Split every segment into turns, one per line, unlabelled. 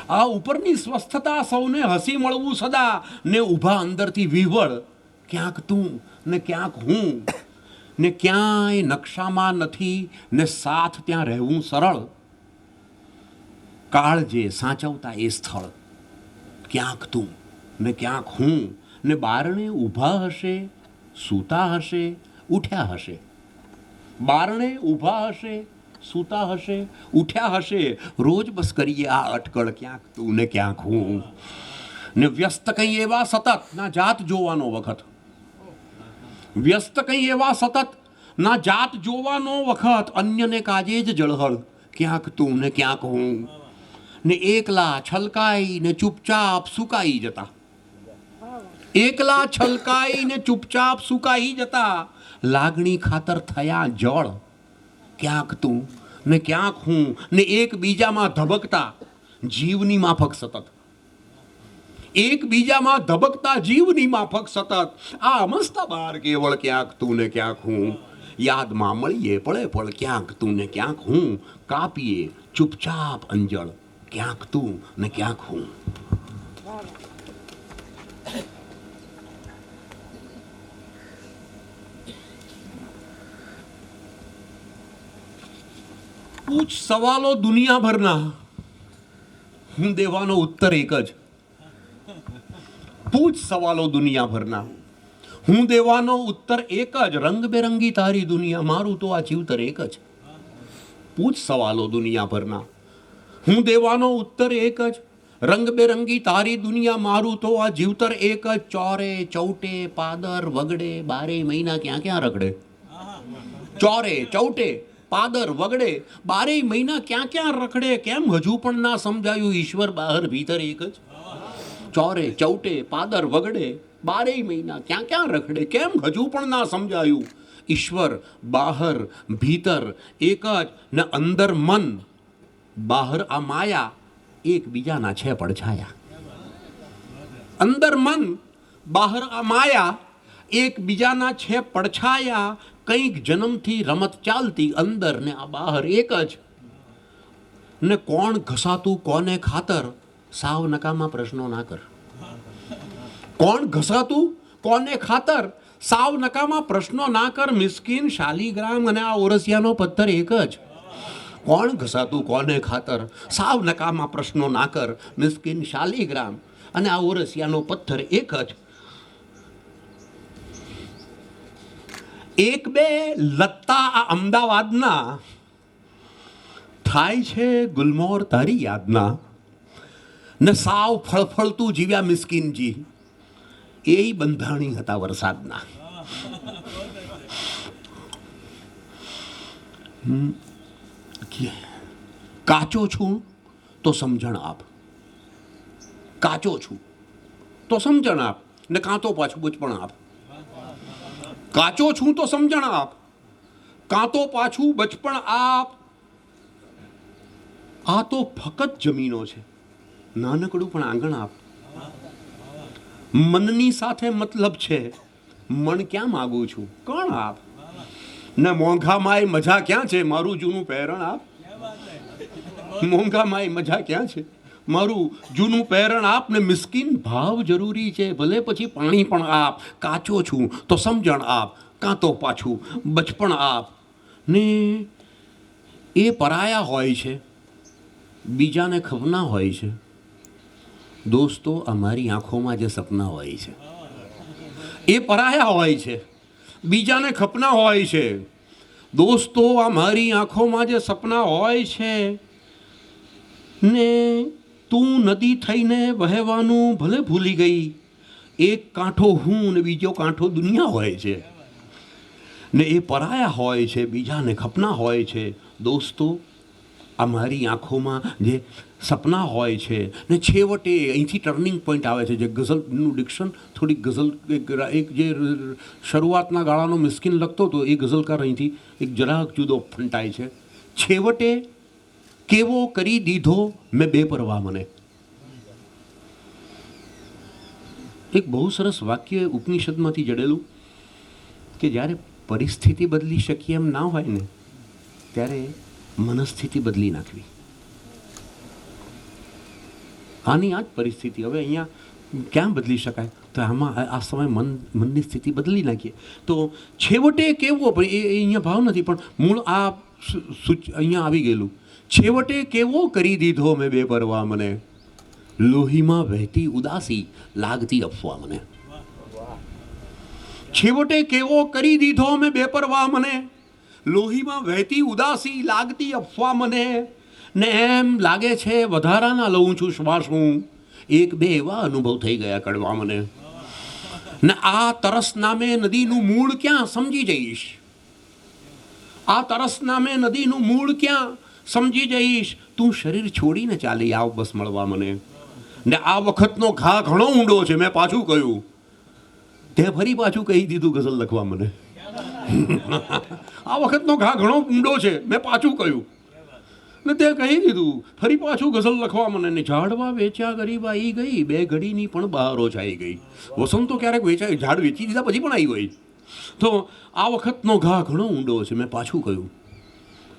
આ ઉપરની સ્વસ્થતા સૌને હસી મળવું સદા ને ઊભા અંદરથી વિહવળ, ક્યાંક તું ને ક્યાંક હું ને ક્યાંય નકશામાં નથી ને સાથ ત્યાં રહેવું સરળ, કાળજે સાચવતા એ સ્થળ, ક્યાંક તું ને ક્યાંક હું ને બારણે ઊભા હશે, સૂતા હશે, ઉઠ્યા હશે, બારણે ઊભા હશે, સૂતા હશે, ઉઠ્યા હશે, રોજ બસ કરીએ આ અટકળ, ક્યાંક તું ને ક્યાંક હું ને વ્યસ્ત કંઈ એવા સતત ના જાત જોવાનો વખત, વ્યસ્ત કંઈ એવા સતત ના જાત જોવાનો વખત, અન્યને કાજે જ જળહળ, ક્યાંક તું ને ક્યાંક હું ને એકલા છલકાઈ ને ચૂપચાપ સુકાઈ જતા, એકલા છલકાઈ ને ચૂપચાપ સુકાઈ જતા, લાગણી ખાતર થયા જળ, ક્યાંક તું ને ક્યાંક હું ને એકબીજામાં ધબકતા જીવની માફક સતત, એકબીજામાં ધબકતા જીવની માફક સતત, આ અમસ્તા બાર કેવળ ક્યાંક તું ને ક્યાંક હું, યાદમાં મળીએ પળે પળ, ક્યાંક તું ને ક્યાંક હું, કાપીએ ચૂપચાપ અંજળ, ક્યાંક તું ને ક્યાંક હું. પૂછ સવાલો દુનિયાભરના, હું દેવાનો ઉત્તર એક જ. પૂછ સવાલો દુનિયાભરના, હું દેવાનો ઉત્તર એક જ, રંગબેરંગી તારી દુનિયા, મારું તો આ જીવતર એક જ. પૂછ સવાલો દુનિયાભરના, હું દેવાનો ઉત્તર એક જ, રંગબેરંગી તારી દુનિયા, મારું તો આ જીવતર એક જ. ચોરે ચૌટે પાદર વગડે, બારે મહિના ક્યાં ક્યાં રખડે, ચોરે ચૌટે પાદર વગડે, બારે મહિના ક્યાં ક્યાં રખડે, કેમ હજુ પણ ના સમજાયું ઈશ્વર બહાર ભીતર એક જ. ચોરે ચૌટે પાદર વગડે, બારે મહિના ક્યાં ક્યાં રખડે, કેમ હજુ પણ ના સમજાયું ઈશ્વર બહાર ભીતર એક જ ને અંદર મન, બહાર આ માયા, એકબીજાના છે પડછાયા. અંદર મન, બહાર આ માયા, એકબીજાના છે પડછાયા, કંઈક જન્મથી રમત ચાલતી અંદર ને આ બહાર એક જ ને કોણ ઘસાતું કોને ખાતર, સાવ નકામા પ્રશ્નો ના કર. કોણ ઘસાતું કોને ખાતર, સાવ નકામા પ્રશ્નો ના કર, મિસ્કીન શાલીગ્રામ અને આ ઓરસિયાનો પથ્થર એક જ. કોણ ઘસાતું કોને ખાતર, સાવ નકામા પ્રશ્નો ના કર, મિસ્કીન શાલીગ્રામ અને આ ઓરસિયાનો પથ્થર એક જ. એક બે લત્તા આ અમદાવાદના, થાય છે ગુલમોર તારી યાદના ને સાવ ફળફળતું જીવ્યા મિસ્કીનજી, એ બંધાણી હતા વરસાદના. કાચો છું તો સમજણ આપ, કાચો છું તો સમજણ આપ ને કાં તો પાછું બચપણ આપ. કાચો છું તો સમજણ આપ, કાં તો પાછું બચપણ આપ. આ તો ફક્ત જમીનો છે, નાનકડું પણ આંગણ આપ. મનની સાથે મતલબ છે, મન ક્યાં માગું છું, કોણ આપ ને મોંઘામાંય મજા ક્યાં છે, મારું જૂનું પહેરણ આપ. મોંઘામાંય મજા ક્યાં છે, મારું જૂનું પહેરણ આપ ને મિસ્કીન ભાવ જરૂરી છે, ભલે પછી પાણી પણ આપ. કાચો છું તો સમજણ આપ, કાં તો પાછું બચપણ આપ. ને એ પરાયા હોય છે, બીજાને ખબના હોય છે. દોસ્તો અમારી આંખોમાં જે સપના હોય છે એ પરાયા હોય છે, બીજાને ખપના હોય છે. દોસ્તો અમારી આંખોમાં જે સપના હોય છે ને તું નદી થઈને વહેવાનું ભલે ભૂલી ગઈ, એક કાંઠો હું ને બીજો કાંઠો દુનિયા હોય છે ને એ પરાયા હોય છે, બીજાને ખપના હોય છે. દોસ્તો અમારી આંખોમાં જે સપના હોય છે ને છેવટે અહીંથી ટર્નિંગ પોઈન્ટ આવે છે. જે ગઝલનું ડિક્શન થોડીક ગઝલ એક જે શરૂઆતના ગાળાનો મિસ્કીન લખતો હતો એ ગઝલકાર અહીંથી એક જરાક જુદો ફંટાય છે. છેવટે કેવો કરી દીધો મેં બેપરવા મને. એક બહુ સરસ વાક્ય ઉપનિષદમાંથી જડેલું કે જ્યારે પરિસ્થિતિ બદલી શકીએ એમ ના હોય ને ત્યારે મનસ્થિતિ બદલી નાખવી. આની આ જ પરિસ્થિતિ. હવે અહીંયા ક્યાં બદલી શકાય? તો આમાં આ સમય મનની સ્થિતિ બદલી નાખીએ તો છેવટે કેવો, પણ એ અહીંયા ભાવ નથી, પણ મૂળ આ અહીંયા આવી ગયેલું. છેવટે કેવો કરી દીધો મેં બેપરવા મને, લોહીમાં વહેતી ઉદાસી લાગતી અફવા મને. છેવટે કેવો કરી દીધો મેં બેપરવા મને, લોહીમાં વહેતી ઉદાસી લાગતી અફવા મને. ને એમ લાગે છે વધારાના લઉં છું શ્વાસ હું, એક બે એવા અનુભવ થઈ ગયા કડવા મને. ને આ તરસ નામે નદીનું મૂળ ક્યાં સમજી જઈશ, આ તરસ નામે નદીનું મૂળ ક્યાં સમજી જઈશ. તું શરીર છોડીને ચાલી આવ બસ મળવા મને. ને આ વખતનો ઘા ઘણો ઊંડો છે, મેં પાછું કહ્યું. તે ફરી પાછું કહી દીધું ગઝલ લખવા મને. આ વખતનો ઘા ઘણો ઊંડો છે, મેં પાછું કહ્યું. ને તે કહી દીધું ફરી પાછું ગઝલ લખવા મને. ને ઝાડવા વેચ્યા ગરીબાઈ ગઈ, બે ઘડીની પણ બહારો છાઈ ગઈ. વસંતો ક્યારેક વેચાય, ઝાડ વેચી દીધા પછી પણ આવી ગઈ. તો આ વખતનો ઘા ઘણો ઊંડો છે, મેં પાછું કહ્યું.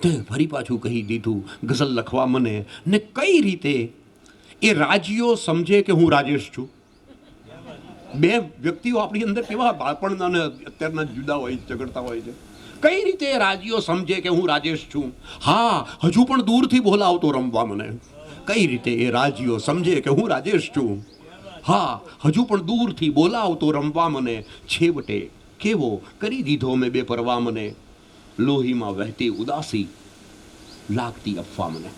તે ફરી પાછું કહી દીધું ગઝલ લખવા મને. ને કઈ રીતે એ રાજીઓ સમજે કે હું રાજેશ છું? બે વ્યક્તિઓ આપણી અંદર કેવા બાળપણના અને અત્યારના જુદા હોય, ઝઘડતા હોય છે. કઈ રીતે રાજીઓ સમજે કે હું રાજેશ છું? હા, હજુ પણ દૂરથી બોલાવતો રમવા મને. કઈ રીતે એ રાજીઓ સમજે કે હું રાજેશ છું? હા, હજુ પણ દૂરથી બોલાવતો રમવા મને. છેવટે કેવો કરી દીધો મેં બેપરવા મને, લોહીમાં વહેતી ઉદાસી લાગતી અફવા મને.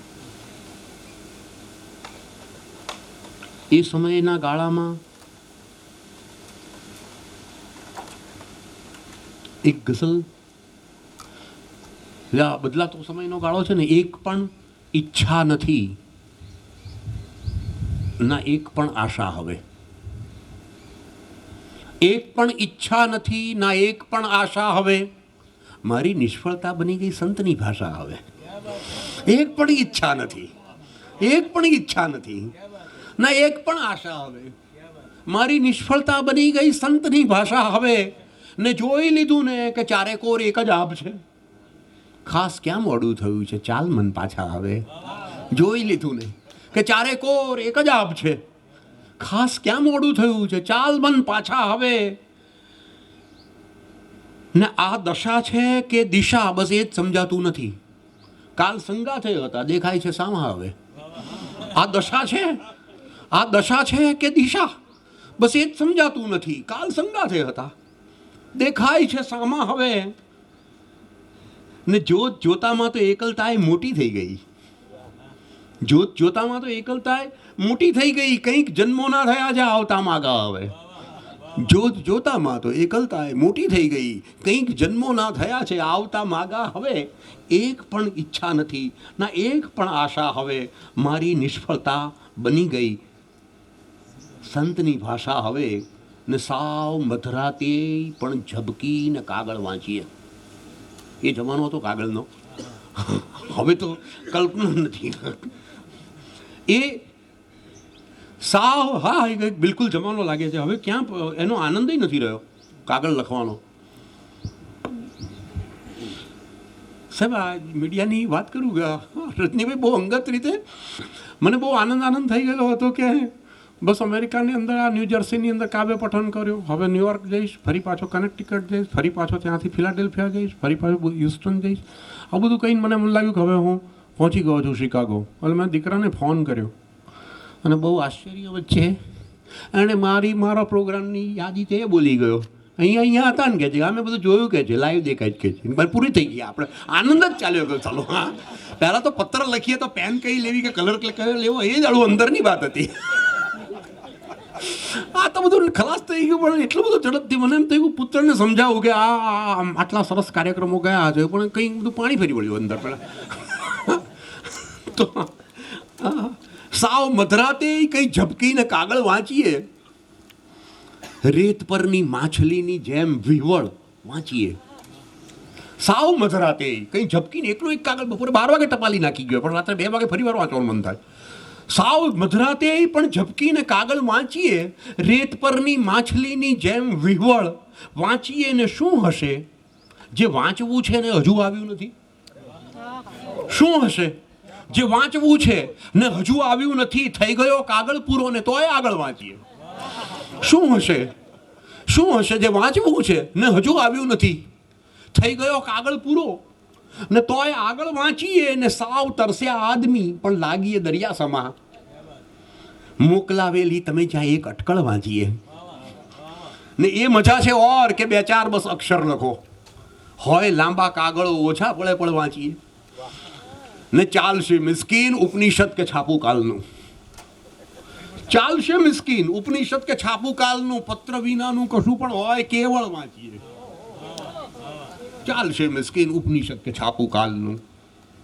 એ સમયના ગાળામાં એક ગઝલ, બદલાતો સમયનો ગાળો છે ને, એક પણ ઈચ્છા નથી ના એક પણ આશા હવે. એક પણ ઈચ્છા નથી ના એક પણ આશા હવે, મારી નિષ્ફળતા બની ગઈ સંતની ભાષા હવે. એક પણ ઈચ્છા નથી, એક પણ ઈચ્છા નથી ના એક પણ આશા હવે, મારી નિષ્ફળતા બની ગઈ સંતની ભાષા હવે. ને જોઈ લીધું ને કે ચારેકોર એક જ આબ છે, ખાસ ક્યાં મોડું થયું છે, ચાલ મન પાછા હવે. જોઈ લીધું ને કે ચારેકોર એક જ આબ છે, ખાસ ક્યાં મોડું થયું છે, ચાલ મન પાછા હવે. ને આ દશા છે કે દિશા, બસ એ જ સમજાતું નથી. કાલ સંગાથે હતા, દેખાય છે સામા હવે. આ દશા છે, આ દશા છે કે દિશા, બસ એ જ સમજાતું નથી. કાલ સંગાથે હતા, દેખાય છે સામા હવે. ને જોત જોતામાં તો એકલતાએ મોટી થઈ ગઈ, જોત જોતામાં તો એકલતાએ મોટી થઈ ગઈ. કંઈક જન્મો ના થયા છે આવતા માગા હવે. જોત જોતામાં તો એકલતાએ મોટી થઈ ગઈ, કંઈક જન્મો ના થયા છે આવતા માગા હવે. એક પણ ઈચ્છા નથી ના એક પણ આશા હવે, મારી નિષ્ફળતા બની ગઈ સંતની ભાષા હવે. ને સાવ મધરાતે પણ ઝબકીને કાગળ વાંચીએ. એ જમાનો હતો કાગળનો, હવે તો કલ્પના નથી. એ સાવ, હા, એ બિલકુલ જમાનો લાગે છે. હવે ક્યાં એનો આનંદ નથી રહ્યો કાગળ લખવાનો. સાહેબ, આ મીડિયાની વાત કરું કે રજનીભાઈ બહુ અંગત રીતે મને બહુ આનંદ થઈ ગયેલો હતો કે બસ અમેરિકાની અંદર, આ ન્યૂ જર્સીની અંદર કાવ્ય પઠન કર્યું. હવે ન્યુયોર્ક જઈશ, ફરી પાછો કનેક્ટિકટ જઈશ, ફરી પાછો ત્યાંથી ફિલાડેલ્ફિયા જઈશ, ફરી પાછો હ્યુસ્ટન જઈશ. આ બધું કહીને મને એમ લાગ્યું કે હવે હું પહોંચી ગયો છું શિકાગો. એટલે મેં દીકરાને ફોન કર્યો અને બહુ આશ્ચર્ય વચ્ચે એણે મારા પ્રોગ્રામની યાદી તે બોલી ગયો. અહીંયા હતા ને કે છે, અમે બધું જોયું કે છે, લાઈવ દેખાય કે છે. પૂરી થઈ ગઈ, આપણે આનંદ જ ચાલ્યો ગયો. ચાલો, હા, પહેલાં તો પત્ર લખીએ તો પેન કઈ લેવી કે કલર કયો લેવો, એ જ આડું અંદરની વાત હતી. આ તો બધું ખલાસ થઈ ગયું. પણ એટલું બધું ઝડપથી મને એમ થયું પુત્રને સમજાવું કે આ આટલા સરસ કાર્યક્રમો ગયા છે, પણ કંઈક બધું પાણી ફરી વળ્યું અંદર પહેલાં. તો સાવ મધરાતે કંઈ ઝબકીને કાગળ વાંચીએ, રેત પરની માછલીની જેમ વિહવળ વાંચીએ. સાવ મધરાતે કંઈ ઝબકીને એકલો એક કાગળ બપોરે 12 વાગે ટપાલી નાખી ગયો, પણ રાત્રે 2 વાગે ફરી વાર વાંચવાનું મન થાય. સાવ મધરાતે પણ ઝબકીને કાગળ વાંચીએ, રેત પરની માછલીની જેમ વિહવળ વાંચીએ. ને શું હશે જે વાંચવું છે ને હજુ આવ્યું નથી? શું હશે જે વાંચવું છે ને હજુ આવ્યું નથી, થઈ ગયો કાગળ પૂરો ને તોય આગળ વાંચીએ. શું હશે? શું હશે? જે વાંચવું છે ને હજુ આવ્યું નથી, થઈ ગયો કાગળ પૂરો ને તોય આગળ વાંચીએ ને સાવ તરસ્યા આદમી પણ લાગીએ દરિયા સમા. મોકલાવેલી તમે જ્યાં એક અટકળ વાંચીએ ને એ મજા છે ઓર કે બે ચાર બસ અક્ષર લખો. હોય લાંબા કાગળો ઓછા પડે પણ વાંચીએ ને ચાલશે મિસ્કીન ઉપનિષદ કે છાપું કાલનું. ચાલશે મિસ્કીન ઉપનિષદ કે છાપું કાલનું, પત્ર વિનાનું કશું પણ હોય કેવળ વાંચીએ. ચાલશે મિસ્કીન ઉપનિષદ કે છાપું કાલનું,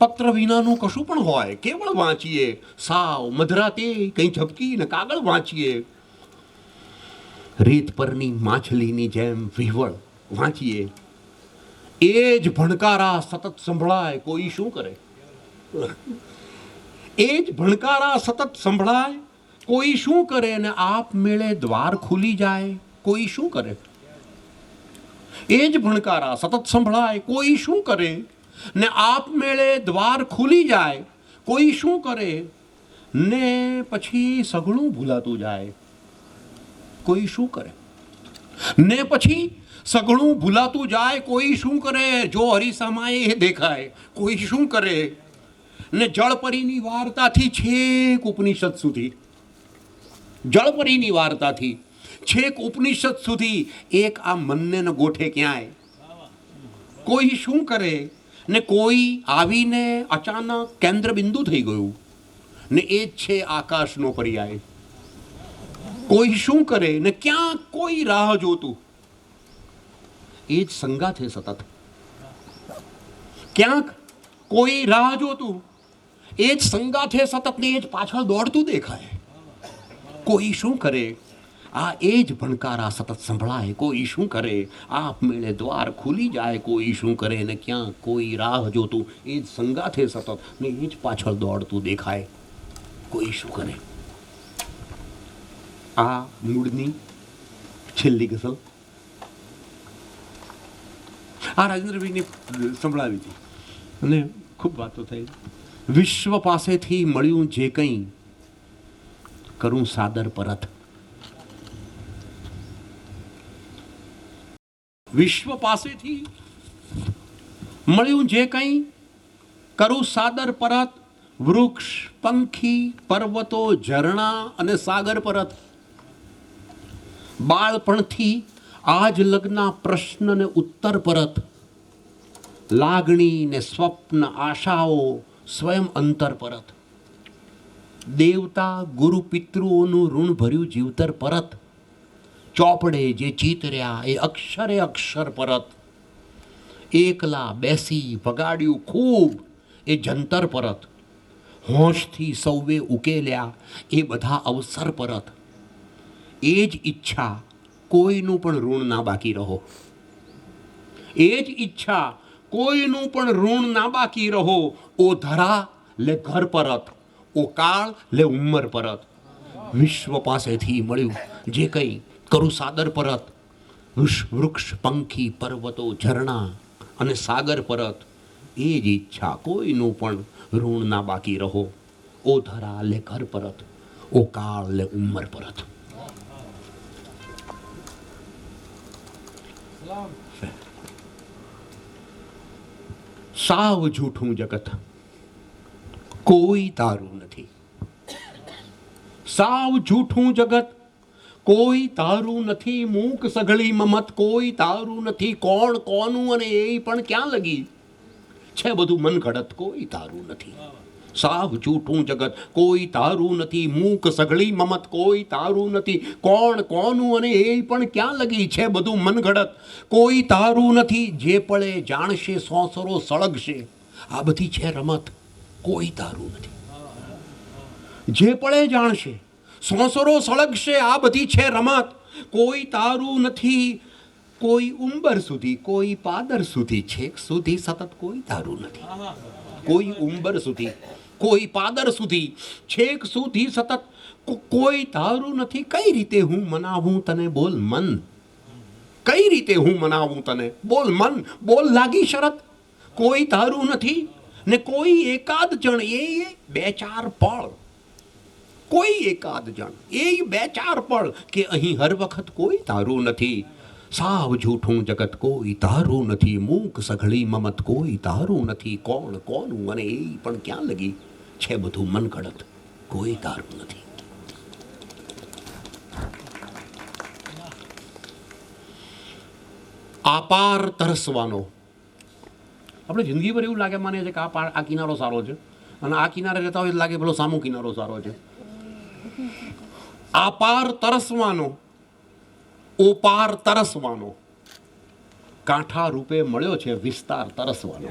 પત્ર વિનાનું કશું પણ હોય કેવળ વાંચીએ. સાવ મધરાતે કંઈ ઝબકી ને કાગળ વાંચીએ. રેત પરની માછલીની જેમ વિહવળ વાંચીએ. એ જ ભણકારા સતત સંભળાય કોઈ શું કરે. એ જ ભણકારા સતત સંભળાય કોઈ શું કરે ને આપમેળે દ્વાર ખુલી જાય કોઈ શું કરે. એ જ ભણકારા સતત સંભળાય કોઈ શું કરે ને આપમેળે દ્વાર ખુલી જાય કોઈ શું કરે ને પછી સઘળું ભૂલાતું જાય કોઈ શું કરે. ને પછી સઘળું ભૂલાતું જાય કોઈ શું કરે. જો હરીસામાં એ દેખાય કોઈ શું કરે ને જળપરીની વાર્તાથી છેક ઉપનિષદ સુધી, જળપરીની વાર્તાથી છેક ઉપનિષદ સુધી એક આ મનને ન ગોઠે ક્યાંય કોઈ શું કરે ને કોઈ આવીને અચાનક કેન્દ્ર બિંદુ થઈ ગયું ને એ જ છે આકાશનો પર્યાય. કોઈ શું કરે ને ક્યાંક કોઈ રાહ જોતું, એ જ સંગાથે સતત. ક્યાંક કોઈ રાહ જોતું, એ જ સંગાથે સતત ને એ જ પાછળ દોડતું દેખાય કોઈ શું કરે. આ એ જ ભણકારા સતત સંભળાય કોઈ શું કરે. આપમેળે દ્વાર ખુલી જાય કોઈ શું કરે ને ક્યાંક કોઈ રાહ જોતું, એ જ સંગાથે સતત ને એ જ પાછળ દોડતું દેખાય કોઈ શું કરે. આ મૂળની છેલ્લી ગઝલ આ રાજેન્દ્રભાઈને સંભળાવી હતી અને ખૂબ વાતો થઈ. વિશ્વ પાસેથી મળ્યું જે કંઈ કરું સાદર પરત. વિશ્વ પાસેથી મળ્યું જે કંઈ કરું સાદર પરત. વૃક્ષ પંખી પર્વતો ઝરણા અને સાગર પરત. બાળપણથી આજ લગ્નના પ્રશ્ન ને ઉત્તર પરત. લાગણી ને સ્વપ્ન આશાઓ સ્વયં અંતર પરત. દેવતા ગુરુ પિતૃઓનું ઋણ ભર્યું જીવતર પરત. ચોપડે જે ચીતર્યા એ અક્ષરે અક્ષર પરત. એકલા બેસી વગાડ્યું ખૂબ એ જંતર પરત. હોંશથી સૌએ ઉકેલ્યા એ બધા અવસર પરત. એ જ ઈચ્છા કોઈનું પણ ઋણ ના બાકી રહો. એ જ ઈચ્છા કોઈનું પણ ઋણ ના બાકી રહો. ઓ ધરા લે ઘર પરત, ઓ કાળ લે ઉંમર પરત. વિશ્વ પાસેથી મળ્યું જે કંઈ કરું સાદર પરત. વૃક્ષ પંખી પર્વતો ઝરણા અને સાગર પરત. એ જ ઈચ્છા કોઈનું પણ ઋણ ના બાકી રહો. ઓ ધરા લે ઘર પરત, ઓ કાળ લે ઉંમર પરત. સાવ જૂઠું જગત કોઈ તારું નથી. સાવ જૂઠું જગત કોઈ તારું નથી. મૂક સઘળી મમત કોઈ તારું નથી. કોણ કોનું અને એ પણ ક્યાં લગી છે બધું મન ઘડત કોઈ તારું નથી. સાવ જૂઠું જગત કોઈ તારું નથી. મૂક સઘળી મમત કોઈ તારું નથી. કોણ કોનું અને એ પણ ક્યાં લગી છે બધું મન ઘડત કોઈ તારું નથી. જે પળે જાણશે સોંસરો સળગશે આ બધી છે રમત કોઈ તારું નથી. જે પળે જાણશે સોંસરો સળગશે આ બધી છે રમત કોઈ તારું નથી. કોઈ ઉંબર સુધી કોઈ પાદર સુધી છેક સુધી સતત કોઈ તારું નથી. કોઈ ઉંબર સુધી કોઈ પાદર સુધી છેક સુધી સતત કોઈ તારું નથી. કઈ રીતે હું મનાવું તને બોલ મન. કઈ રીતે હું મનાવું તને બોલ મન. બોલ લાગી શરત કોઈ તારું નથી ને કોઈ એકાદ જણ, એ 2-4 પળ, કોઈ એકાદ જણ, એ 2-4 પળ કે અહીં હર વખત કોઈ તારું નથી, સાવ જૂઠું જગત કોઈ તારું નથી, મૂક સઘળી મમત કોઈ તારું નથી, કોણ કોનું મને એ પણ ક્યાં લગી, છે બધું મન ઘડત કોઈ તારું નથી. આપાર તરસવાનો. આપણે જિંદગી પર એવું લાગે, માને છે કે આ કિનારો સારો છે, અને આ કિનારે રહેતા હોય લાગે પેલો સામો કિનારો સારો છે. આપાર તરસવાનો, ઓપાર તરસવાનો, કાંઠા રૂપે મળ્યો છે વિસ્તાર તરસવાનો.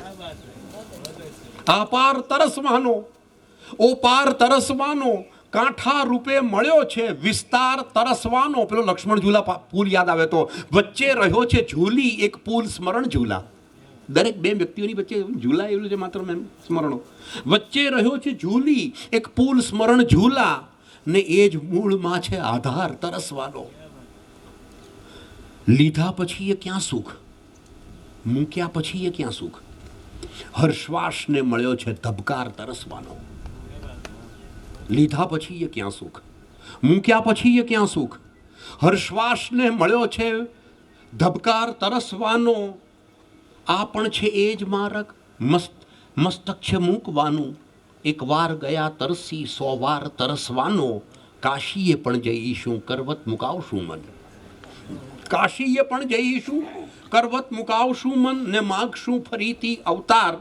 આપાર તરસવાનો, ઓપાર તરસવાનો, કાંઠા રૂપે મળ્યો છે વિસ્તાર તરસવાનો. પેલો લક્ષ્મણ ઝૂલા પુલ યાદ આવે તો, વચ્ચે રહ્યો છે ઝૂલી એક પુલ સ્મરણ ઝૂલા. દરેક બે વ્યક્તિઓની વચ્ચે ઝૂલા એવું છે, માત્ર સ્મરણો. વચ્ચે રહ્યો છે ઝૂલી એક પુલ સ્મરણ ઝૂલા, ને એ જ મૂળમાં છે આધાર તરસવાનો. લીધા પછી એ ક્યાં સુખ, મૂક્યા પછી એ ક્યાં સુખ. હર્ષવાસને મળ્યો છે ધબકાર તરસવાનો. લીધા પછી એ ક્યાં સુખ, મૂક્યા પછી એ ક્યાં સુખ. હર્ષવાસને મળ્યો છે ધબકાર તરસવાનો. આ પણ છે એ જ માર્ગ, મસ્તક છે મૂકવાનું. એક વાર ગયા તરસી 100 વાર તરસવાનો. કાશીએ પણ જઈશું કરવત મુકાવશું મન. કાશીએ પણ જઈશું કરવત મુકાવશું મન, ને માગશું ફરીથી અવતાર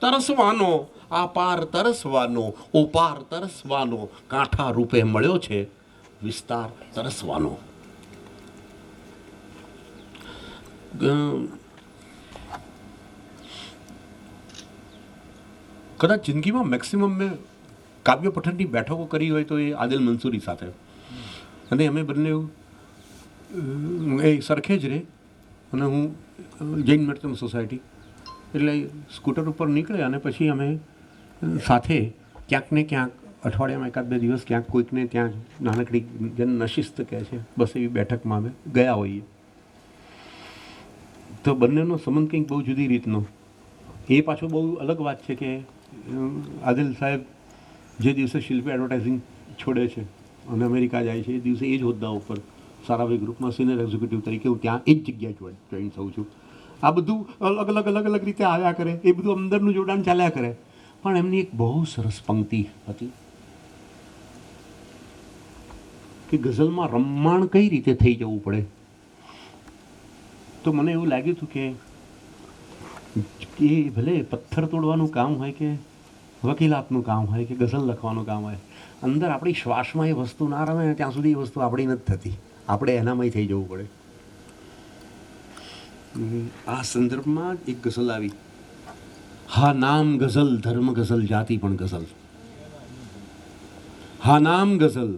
તરસવાનો. આપાર તરસવાનો, ઓપાર તરસવાનો, કાંઠા રૂપે મળ્યો છે વિસ્તાર તરસવાનો. કદાચ જિંદગીમાં મેક્સિમમ મેં કાવ્ય પઠનની બેઠકો કરી હોય તો એ આદિલ મંસૂરી સાથે. અને અમે બંને એ સરખે જ રહે, અને હું જૈન મર્ચન્ટ સોસાયટી, એટલે સ્કૂટર ઉપર નીકળે અને પછી અમે સાથે ક્યાંક ને ક્યાંક અઠવાડિયામાં 1-2 દિવસ ક્યાંક કોઈકને ત્યાં નાનકડી જેને નશિસ્ત કહે છે, બસ એવી બેઠકમાં અમે ગયા હોઈએ. તો બંનેનો સંબંધ કંઈક બહુ જુદી રીતનો. એ પાછો બહુ અલગ વાત છે કે આદિલ સાહેબ જે દિવસે શિલ્પી એડવર્ટાઇઝિંગ છોડે છે અને અમેરિકા જાય છે, એ દિવસે એ જ હોદ્દા ઉપર સારાભાઈ ગ્રુપમાં સિનિયર એક્ઝિક્યુટિવ તરીકે હું ત્યાં એ જ જગ્યાએ જોઈન થઉં છું. આ બધું અલગ અલગ રીતે આવ્યા કરે, એ બધું અંદરનું જોડાણ ચાલ્યા કરે. પણ એમની એક બહુ સરસ પંક્તિ હતી કે ગઝલમાં રમમાણ કઈ રીતે થઈ જવું પડે. તો મને એવું લાગ્યું હતું કે ભલે પથ્થર તોડવાનું કામ હોય કે વકીલાતનું કામ હોય કે ગઝલ લખવાનું કામ હોય, અંદર આપણી શ્વાસમાં એ વસ્તુ ના રમે ત્યાં સુધી એ વસ્તુ આપણી નથી થતી. આપણે એનામાંય થઈ જવું પડે. આ સંદર્ભમાં એક ગઝલ આવી, હા નામ ગઝલ ધર્મ ગઝલ જાતિ પણ ગઝલ. હા નામ ગઝલ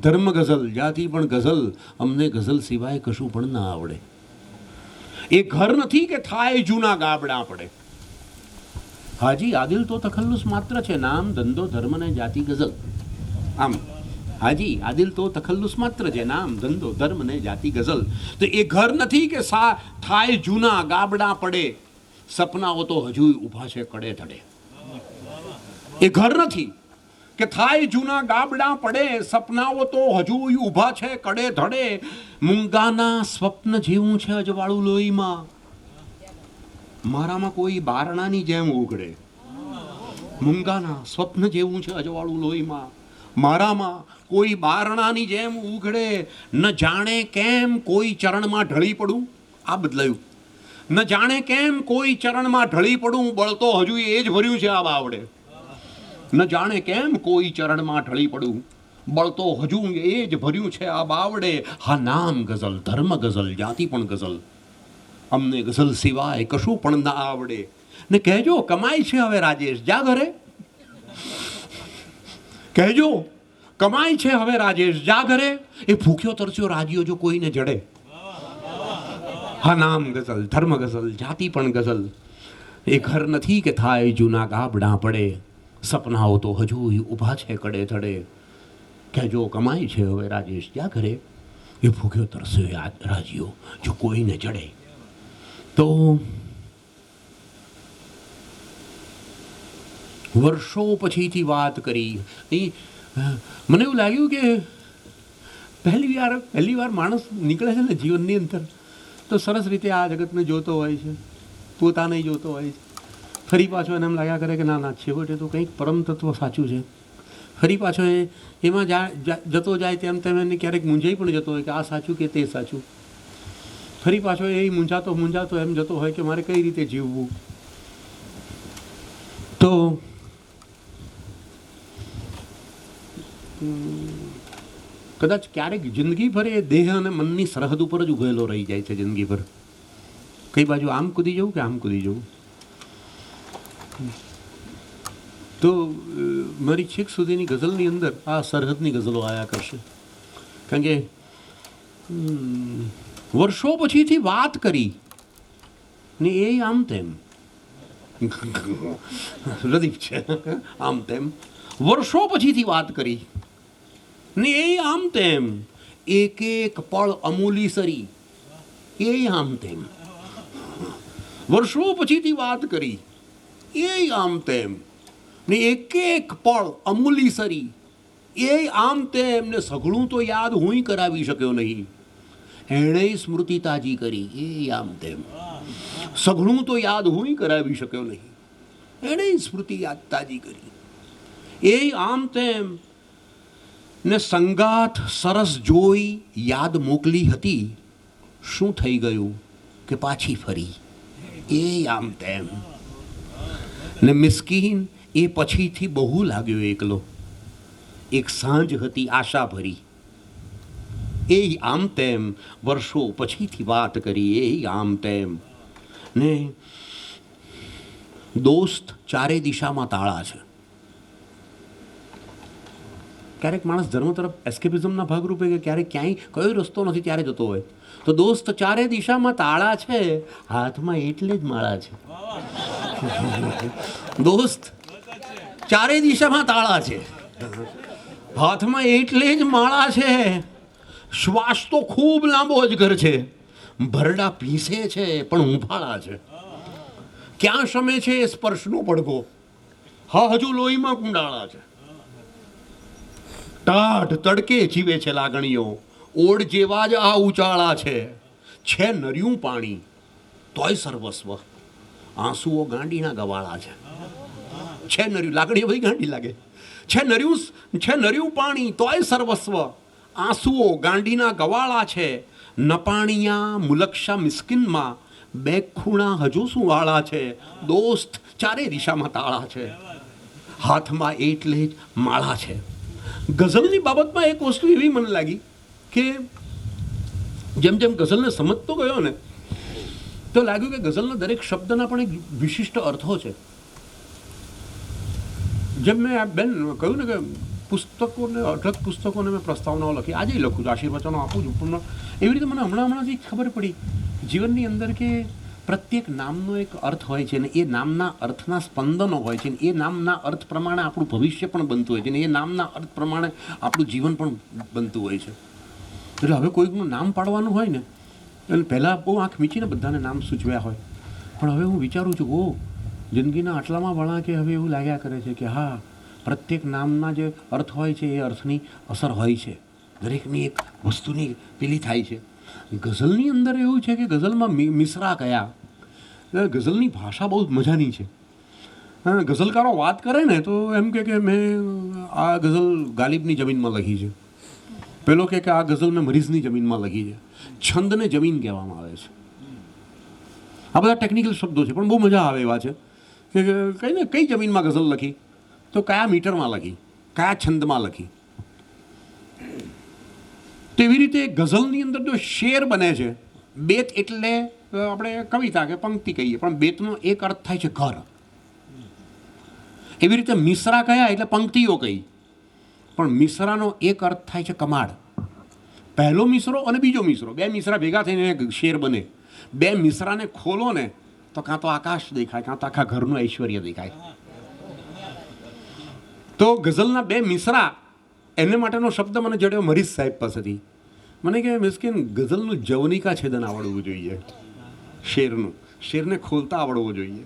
ધર્મ ગઝલ જાતિ પણ ગઝલ, અમને ગઝલ સિવાય કશું પણ ના આવડે. એ ઘર નથી કે થાય જૂના ગાબડા પડે. હાજી આદિલ તો તખલ્લુસ માત્ર છે, નામ ધંધો ધર્મ ને જાતિ ગઝલ. આમ હાજી આદિલ તો તખલ્લુસ માત્ર છે, નામ ધંધો ધર્મ ને જાતિ ગઝલ. તો એ ઘર નથી કે થાય જૂના ગાબડા પડે, સપનાઓ તો હજુ ઊભા છે કડે ધડે. એ ઘર નથી કે થાય જૂના ગાબડા પડે, સપનાઓ તો હજુ ઊભા છે કડે ધડે. મૂંગાના સ્વપ્ન જેવું છે અજવાળું લોહીમાં, મારામાં કોઈ બારણાની જેમ ઉઘડે. મૂંગાના સ્વપ્ન જેવું છે અજવાળું લોહીમાં, મારામાં કોઈ બારણાની જેમ ઉઘડે. ન જાણે કેમ કોઈ ચરણમાં ઢળી પડું, આ બદલાયું. ન જાણે કેમ કોઈ ચરણમાં ઢળી પડું, બળતો હજુ એ જ ભર્યું છે આ બાવડે. ન જાણે કેમ કોઈ ચરણમાં ઢળી પડું, બળતો હજુ એ જ ભર્યું છે આ બાવડે. હા નામ ગઝલ ધર્મ ગઝલ જાતિ પણ ગઝલ, અમને ગઝલ સિવાય કશું પણ ના આવડે. ને કહેજો કમાય છે હવે રાજેશ જા ઘરે, કહેજો કમાય છે હવે રાજેશ જા ઘરે. એ ભૂખ્યો તરસ્યો રાજીઓ જો કોઈને જડે. હા નામ ગઝલ ધર્મ ગઝલ જાતિ પણ ગઝલ, એ ઘર નથી કે થાય જૂના ગાબડા પડે, સપનાઓ તો હજુ ઊભા છે કડે ધડે. કહેજો કમાય છે હવે રાજેશ જા ઘરે. એ ભૂખ્યો તરસ્યો રાજીઓ જો કોઈને જડે. તો વર્ષો પછીથી વાત કરી. એ મને એવું લાગ્યું કે પહેલી વાર માણસ નીકળે છે ને જીવનની અંદર તો સરસ રીતે આ જગતને જોતો હોય છે, પોતાને જોતો હોય છે. ફરી પાછો એને એમ લાગ્યા કરે કે ના ના, છેવટે તો કંઈક પરમ તત્વ સાચું છે. ફરી પાછો એમાં જતો જાય તેમ તેમ એને ક્યારેક મૂંઝાઈ પણ જતો હોય કે આ સાચું કે તે સાચું. ફરી પાછો એ મૂંઝાતો એમ જતો હોય કે મારે કઈ રીતે જીવવું. તો કદાચ ક્યારેક જિંદગીભર એ દેહ અને મનની સરહદ ઉપર જ ઉભેલો રહી જાય છે. જિંદગીભર કઈ બાજુ આમ કૂદી જવું કે આમ કૂદી જવું. તો મારી છેક સુધીની ગઝલની અંદર આ સરહદની ગઝલો આવ્યા કરશે. કારણ કે વર્ષો પછીથી વાત કરી ને એ આમ તેમ પ્રદીપ છે, આમ તેમ વર્ષો પછીથી વાત કરી ને એ આમ તેમ એક એક પળ અમૂલી સરી, એ આમ તેમ વર્ષો પછીથી વાત કરી એ આમ તેમ ને એક એક પળ અમૂલી સરી, એ આમ તેમ ને સઘળું તો યાદ હુંય કરાવી શક્યો નહીં. એણે સ્મૃતિ તાજી કરી એ આમ તેમ, સઘળું તો યાદ હુંય કરાવી શક્યો નહીં. એણે સ્મૃતિ યાદ તાજી કરી એ આમ તેમ ને સંગાથ સરસ જોઈ યાદ મોકલી હતી. શું થઈ ગયું કે પાછી ફરી એ આમ તેમ ને મિસ્કીન એ પછીથી બહુ લાગ્યો એકલો. એક સાંજ હતી આશા ભરી એ આમ તેમ વર્ષો પછીથી વાત કરી એ આમ તેમ ને દોસ્ત ચારે દિશામાં તાળા છે. ક્યારેક માણસ ધર્મ તરફ એસ્કેપિઝમના ભાગરૂપે કે ક્યારેક ક્યાંય કયો રસ્તો નથી ત્યારે જતો હોય તો દોસ્ત ચારે દિશામાં તાળા છે, હાથમાં એટલે જ માળા છે. દોસ્ત ચારે દિશામાં તાળા છે, હાથમાં એટલે જ માળા છે. શ્વાસ તો ખૂબ લાંબો અજગર છે, ભરડા પીસે છે પણ હુંફાળા છે. ક્યાં શમે છે એ સ્પર્શનો પડઘો, હા હજુ લોહીમાં કુંડાળા છે. ટાઢ તડકે જીવે છે લાગણીઓ, ઓડ જેવા જ આ ઉચાળા છે. છે નર્યું પાણી તોય સર્વસ્વ, આંસુઓ ગાંડીના ગવાળા છે. છે નર્યું, લાગણીઓ બધી ગાંડી લાગે. છે નર્યું પાણી તોય સર્વસ્વ, આંસુઓ ગાંડીના ગવાળા છે. નપાણિયા મુલક્ષા મિસ્કિનમાં બે ખૂણા હજુ શું વાળા છે. દોસ્ત ચારે દિશામાં તાળા છે, હાથમાં એટલે જ માળા છે. ગઝલની બાબતમાં એક વસ્તુ એવી મને લાગી કે જેમ જેમ ગઝલને સમજતો ગયો ને તો લાગ્યું કે ગઝલના દરેક શબ્દના પણ એક વિશિષ્ટ અર્થો છે. જેમ મેં આ બેન કહ્યું ને કે અઢળક પુસ્તકોને મેં પ્રસ્તાવનાઓ લખી, આજે લખું છું, આશીર્વચનો આપું છું. પણ એવી રીતે મને હમણાંથી ખબર પડી જીવનની અંદર કે પ્રત્યેક નામનો એક અર્થ હોય છે ને એ નામના અર્થના સ્પંદનો હોય છે ને એ નામના અર્થ પ્રમાણે આપણું ભવિષ્ય પણ બનતું હોય છે ને એ નામના અર્થ પ્રમાણે આપણું જીવન પણ બનતું હોય છે. એટલે હવે કોઈકનું નામ પાડવાનું હોય ને એટલે પહેલાં બહુ આંખ મીચીને બધાને નામ સૂચવ્યા હોય, પણ હવે હું વિચારું છું જિંદગીના આટલામાં વળાંકે હવે એવું લાગ્યા કરે છે કે હા, પ્રત્યેક નામના જે અર્થ હોય છે એ અર્થની અસર હોય છે, દરેકની એક વસ્તુની પેલી થાય છે. ગઝલની અંદર એવું છે કે ગઝલમાં મિસરા કયા, ગઝલની ભાષા બહુ મજાની છે. ગઝલકારો વાત કરે ને તો એમ કે મેં આ ગઝલ ગાલિબની જમીનમાં લખી છે, પેલો કે આ ગઝલ મેં મરીઝની જમીનમાં લખી છે. છંદને જમીન કહેવામાં આવે છે. આ બધા ટેકનિકલ શબ્દો છે પણ બહુ મજા આવે એવા છે કે કઈ જમીનમાં ગઝલ લખી તો કયા મીટરમાં લખી, કયા છંદમાં લખી. તેવી રીતે ગઝલની અંદર જો શેર બને છે, બેત એટલે આપણે કવિતા કે પંક્તિ કહીએ પણ બેતનો એક અર્થ થાય છે ઘર. એવી રીતે મિસરા કયા એટલે પંક્તિઓ કહી પણ મિસરાનો એક અર્થ થાય છે કમાડ. પહેલો મિસરો અને બીજો મિસરો, બે મિસરા ભેગા થઈને એક શેર બને. બે મિસરાને ખોલો ને તો કાં તો આકાશ દેખાય કાં તો આખા ઘરનું ઐશ્વર્ય દેખાય. તો ગઝલના બે મિસરા એને માટેનો શબ્દ મને જડ્યો મરીઝ સાહેબ પાસેથી. મને કે મિસ્કિન ગઝલનું જવનિકા છેદન આવડવું જોઈએ, શેરને ખોલતા આવડવું જોઈએ.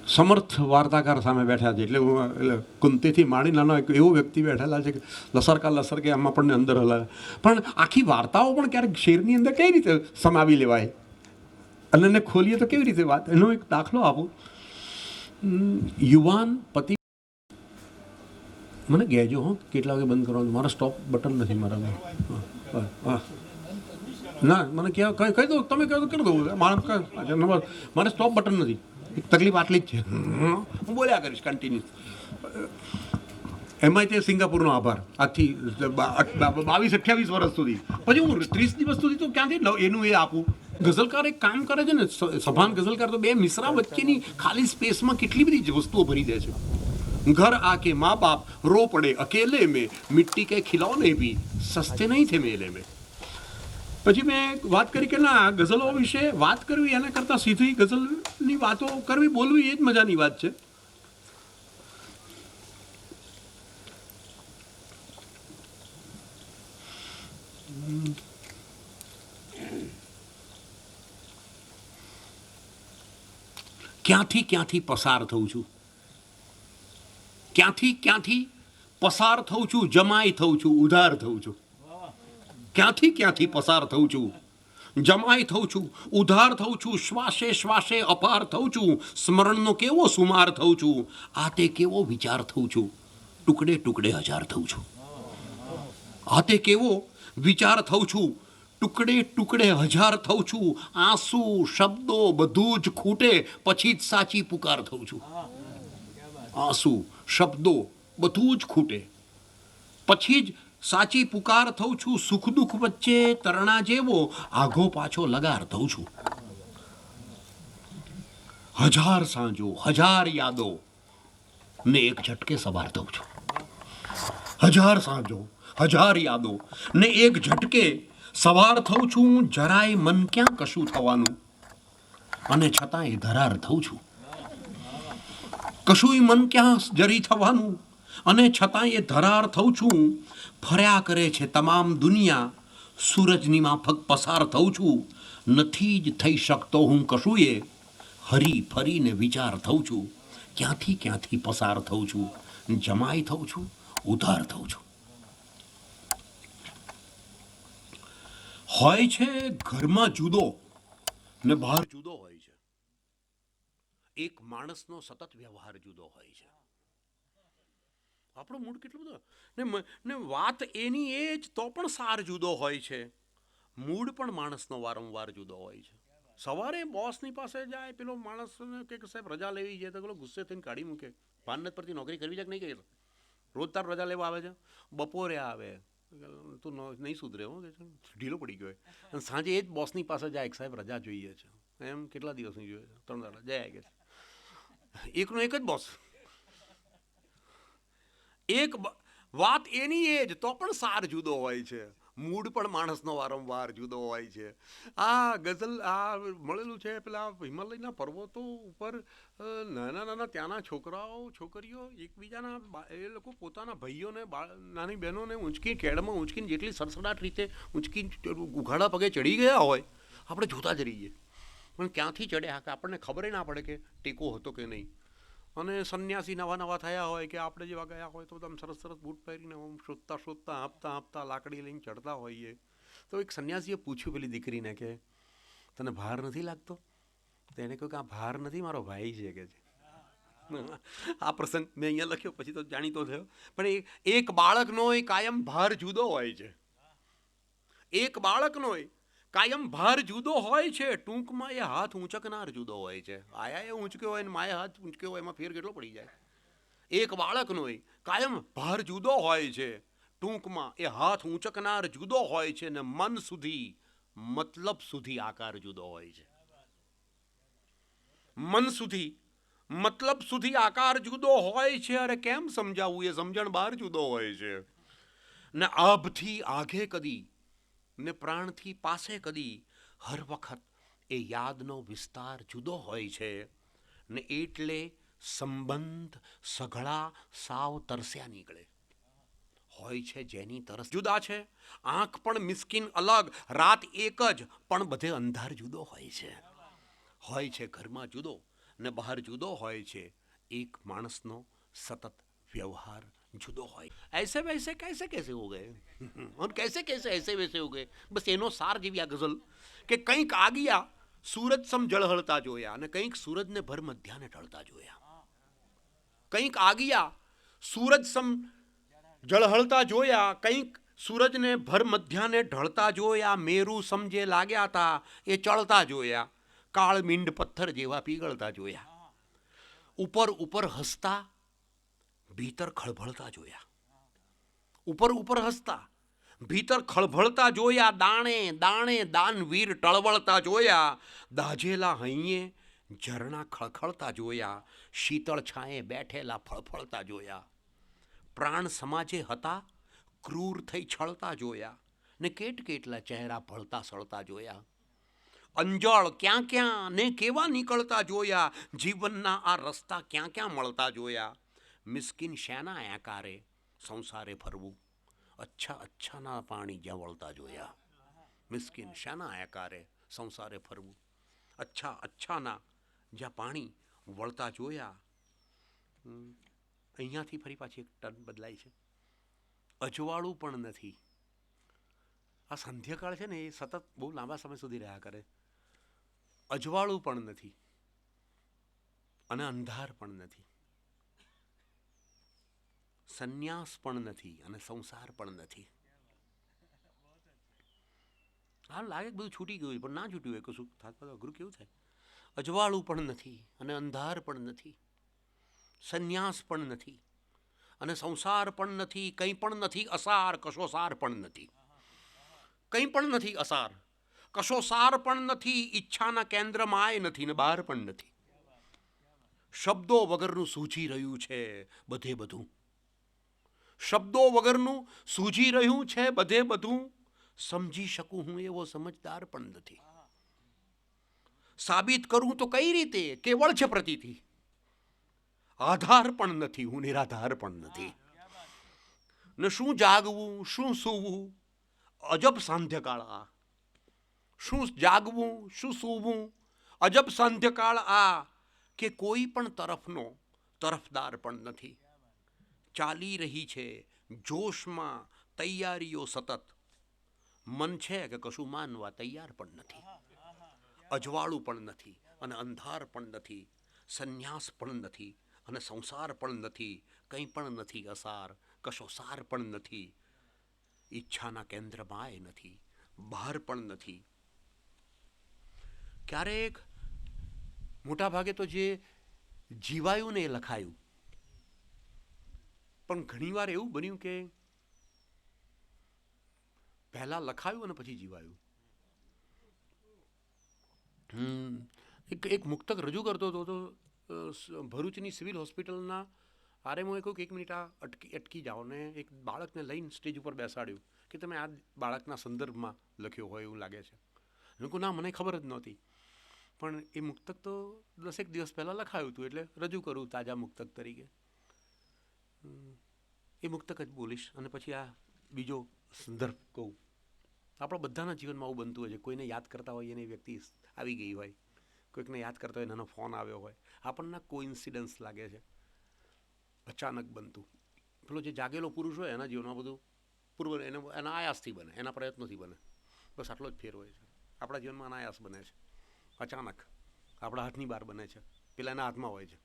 સમર્થ વાર્તાકાર સામે બેઠા છે. એટલે કુંતીથી માંડી નાનો એક એવો વ્યક્તિ બેઠેલા છે કે લસરકે આમાં આપણને અંદર હલાવે. પણ આખી વાર્તાઓ પણ ક્યારેક શેરની અંદર કઈ રીતે સમાવી લેવાય અને એને ખોલીએ તો કેવી રીતે વાત. એનો એક દાખલો આપું. યુવાન પતિ, મને કહેજો હો કેટલા વાગે બંધ કરવાનું. મારા સ્ટોપ બટન નથી મારા. હા ના મને કહી દો, તમે કહો તો કરી દો. મારે સ્ટોપ બટન નથી. તકલીફ આટલી જ છે. હું બોલ્યા કરીશ કન્ટિન્યુ. એમાંય તે સિંગાપુરનો આભાર. આજથી 22-28 વર્ષ સુધી. પછી હું 30 દિવસ સુધી તો ક્યાંથી એનું એ આપું. ગઝલકાર એક કામ કરે છે ને, સભાન ગઝલકાર તો બે મિસરા વચ્ચેની ખાલી સ્પેસમાં કેટલી બધી વસ્તુઓ ભરી દે છે. ઘર આકે માँ બાપ રો પડે અકેલે મેં, મિટ્ટી કે ખિલौने भी સસ્તે નહીં થે મેલે મેં. પછી મેં વાત કરી કે ના, ગઝલો વિશે વાત કરવી એના કરતાં સીધી ગઝલની વાતો કરવી, બોલવી એ જ મજાની વાત છે. ક્યાંથી પસાર થઉં છું, ક્યાંથી પસાર થઉં છું, જમાઈ થઉં છું, ઉધાર થઉં છું. ક્યાંથી પસાર થઉં છું, જમાઈ થઉં છું, ઉધાર થઉં છું, શ્વાસે અપાર થઉં છું, સ્મરણનો કેવો સુમાર થઉં છું, આ તે કેવો વિચાર થઉં છું, ટુકડે હજાર થઉં છું. આ તે કેવો વિચાર થઉં છું, ટુકડે હજાર થઉં છું, આંસુ શબ્દો બધું જ ખૂટે, પછી જ સાચી પુકાર થઉં છું. આંસુ શબ્દો બધું જ ખૂટે, પછી જ સાચી પુકાર થઉં છું. સુખ દુઃખ વચ્ચે તરણા જેવો આઘો પાછો લગાર થઉં છું. હજાર સાંજો, હજાર યાદો ને એક ઝટકે સવાર થઉં છું. હજાર સાંજો, હજાર યાદો ને એક ઝટકે સવાર થઉં છું. જરાય મન ક્યાં કશું થવાનું, અને છતાંય ધરાર થઉં છું. કશુંય મન ક્યાં જરી થવાનું, અને છતાંય ધરાર થઉં છું. ફર્યા કરે છે તમામ દુનિયા, સૂરજની માફક પસાર થઉં છું. નથી જ થઈ શકતો હું કશુંય, હરી ફરીને વિચાર થઉં છું. ક્યાંથી પસાર થઉં છું, જમાઈ થઉં છું, ઉધાર થઉં છું. હોય છે ઘરમાં જુદો ને બહાર જુદો હોય છે. એક માણસનો સતત વ્યવહાર જુદો હોય છે. આપણો મૂડ કેટલો બધો ને વાત એની એ જ તો પણ સાર જુદો હોય છે. મૂડ પણ માણસનો વારંવાર જુદો હોય છે. સવારે બોસની પાસે જાય, પેલો માણસને કે સાહેબ રજા લેવી છે, તો પેલો ગુસ્સે થઈને કાઢી મૂકે. ભાન નથી પડતી નોકરી કરવી છે કે નહીં કરી. રોજ તાર રજા લેવા આવે છે, બપોરે આવે, તું નહીં સુધરે હો, ઢીલો પડી ગયો. અને સાંજે એ જ બોસની પાસે જાય, સાહેબ રજા જોઈએ છે. એમ કેટલા દિવસની જોઈએ છે? 3 દાડા જાય કે એકનો એક જ બોસ. એક વાત એની એ જ તો પણ સાર જુદો હોય છે. મૂડ પણ માણસનો વારંવાર જુદો હોય છે. આ ગઝલ આ મળેલું છે પેલા હિમાલયના પર્વતો ઉપર નાના ત્યાંના છોકરાઓ છોકરીઓ એકબીજાના એ લોકો પોતાના ભાઈઓને નાની બહેનોને ઊંચકી કેળમાં ઊંચકીને જેટલી સડસડાટ રીતે ઊંચકી ઉઘાડા પગે ચડી ગયા હોય, આપણે જોતા જ રહીએ. પણ ક્યાંથી ચડ્યા કે આપણને ખબર ના પડે કે ટેકો હતો કે નહીં. અને સંન્યાસી નવા થયા હોય કે આપણે જેવા ગયા હોય તો આમ સરસ બૂટ પહેરીને શોધતા હાંપતા લાકડી લઈને ચડતા હોઈએ. તો એક સંન્યાસીએ પૂછ્યું પેલી દીકરીને કે તને ભાર નથી લાગતો? તો એને કહ્યું કે આ ભાર નથી, મારો ભાઈ છે કે છે. આ પ્રસંગ મેં અહીંયા લખ્યો, પછી તો જાણીતો થયો. પણ એક બાળકનો કાયમ ભાર જુદો હોય છે. એક બાળકનો કાયમ ભાર જુદો હોય છે. ટૂંકમાં એ હાથ ઊંચકનાર જુદો હોય છે. આયા એ ઊંચક્યો હોય ને માએ હાથ ઊંચક્યો હોય, એમાં ફેર કેટલો પડી જાય. એક બાળકનો કાયમ ભાર જુદો હોય છે. ટૂંકમાં એ હાથ ઊંચકનાર જુદો હોય છે ને મન સુધી મતલબ સુધી આકાર જુદો હોય છે. મન સુધી મતલબ સુધી આકાર જુદો હોય છે. અરે કેમ સમજાવવું, એ સમજણ બહાર જુદો હોય છે. ને આભથી આઘે કદી ને પ્રાણથી પાસે કદી, હર વખત એ યાદનો વિસ્તાર જુદો હોય છે. ને એટલે સંબંધ સઘળા સાવ તરસ્યા નીકળે. હોય છે જેની તરસ જુદા છે. આંખ પણ મિસ્કીન અલગ, રાત એક જ પણ બધે અંધાર જુદો હોય છે. હોય છે ઘરમાં જુદો ને બહાર જુદો હોય છે, એક માણસનો સતત વ્યવહાર जुदो હોય. ऐसे वैसे कैसे कैसे हो गए और कैसे कैसे ऐसे वैसे हो गए. બસ એનો સાર જેવી આ ગઝલ કે કંઈક આગિયા સૂરજ સમ જળહળતા જોયા અને કંઈક સૂરજને ભર મધ્યાને ઢળતા જોયા. કંઈક આગિયા સૂરજ સમ જળહળતા જોયા, કંઈક સૂરજને ભર મધ્યાને ઢળતા જોયા. મેરુ સમજે લાગ્યા હતા એ ચળતા જોયા. કાળ મીંડ પથ્થર જેવા પીગળતા જોયા. ઉપર ઉપર હસતા ભીતર ખળભળતા જોયા. ઉપર ઉપર હસતા ભીતર ખળભળતા જોયા. દાણે દાણે દાનવીર ટળવળતા જોયા. દાજેલા હૈયે ઝરણા ખળખળતા જોયા. શીતળ છાંયે બેઠેલા ફળફળતા જોયા. પ્રાણ સમાજે હતા ક્રૂર થઈ છળતા જોયા ને કેટલા ચહેરા ભળતા સળતા જોયા. અંજળ ક્યાં ક્યાં ને કેવા નીકળતા જોયા. જીવનના આ રસ્તા ક્યાં ક્યાં મળતા જોયા. મિસ્કિન શેના આકારે સંસારે ફરવું, અચ્છા અચ્છાના પાણી જ્યાં વળતા જોયા. મિસ્કિન શેના આકારે સંસારે ફરવું, અચ્છા અચ્છાના જ્યાં પાણી વળતા જોયા. અહીંયાથી ફરી પાછી એક ટર્ન બદલાય છે. અજવાળું પણ નથી. આ સંધ્યાકાળ છે ને એ સતત બહુ લાંબા સમય સુધી રહ્યા કરે. અજવાળું પણ નથી અને અંધાર પણ નથી. સંન્યાસ પણ નથી અને સંસાર પણ નથી. હા લાગે બધું છૂટી ગયું પણ ના છૂટ્યું હોય કશું થાત અઘરું કેવું થાય. અજવાળું પણ નથી અને અંધાર પણ નથી. સંન્યાસ પણ નથી અને સંસાર પણ નથી. કંઈ પણ નથી અસાર, કશો સાર પણ નથી. કંઈ પણ નથી અસાર, કશો સાર પણ નથી. ઈચ્છાના કેન્દ્રમાંય નથી ને બહાર પણ નથી. શબ્દો વગરનું સૂજી રહ્યું છે બધે બધું. શબ્દો વગરનું સૂજી રહ્યું છે બધે બધું. સમજી શકું હું એવો સમજદાર પણ નથી. સાબિત કરું તો કઈ રીતે કેવળ છે પ્રતીતિ. આધાર પણ નથી, હું નિરાધાર પણ નથી. ને શું જાગવું શું સૂવું અજબ સાંધ્યકાળ આ. શું જાગવું શું સૂવું અજબ સાંધ્યકાળ આ કે કોઈ પણ તરફનો તરફદાર પણ નથી. ચાલી રહી છે જોશમાં તૈયારીઓ સતત. મન છે કે કશું માનવા તૈયાર પણ નથી. અજવાળું પણ નથી અને અંધાર પણ નથી. સંન્યાસ પણ નથી અને સંસાર પણ નથી. કંઈ પણ નથી અસાર, કશો સાર પણ નથી. ઈચ્છાના કેન્દ્રમાંય નથી, બહાર પણ નથી. ક્યારેક મોટા ભાગે તો જે જીવાયું ને એ લખાયું. પણ ઘણીવાર એવું બન્યું કે પહેલા લખાયું અને પછી જીવાયું. એક મુક્તક રજૂ કરતો હતો તો ભરૂચની સિવિલ હોસ્પિટલના આરએમઓએ કહ્યું કે 1 મિનિટ આ અટકી જાઓ ને એક બાળકને લઈને સ્ટેજ ઉપર બેસાડ્યું કે તમે આ બાળકના સંદર્ભમાં લખ્યો હોય એવું લાગે છે. લોકો ના મને ખબર જ નહોતી પણ એ મુક્તક તો 10 દિવસ પહેલાં લખાયું હતું એટલે રજૂ કરું તાજા મુક્તક તરીકે. એ મુક્તક જ બોલીશ અને પછી આ બીજો સંદર્ભ કહું. આપણા બધાના જીવનમાં આવું બનતું હોય છે. કોઈને યાદ કરતા હોય એની વ્યક્તિ આવી ગઈ હોય, કોઈકને યાદ કરતા હોય એનો ફોન આવ્યો હોય. આપણને કોઇન્સિડન્સ લાગે છે, અચાનક બનતું. પેલો જે જાગેલો પુરુષ હોય એના જીવનમાં બધું પૂર્વ એના આયાસથી બને, એના પ્રયત્નોથી બને. બસ આટલો જ ફેર હોય છે. આપણા જીવનમાં અનાયાસ બને છે, અચાનક આપણા હાથની બહાર બને છે, પેલા એના હાથમાં હોય છે.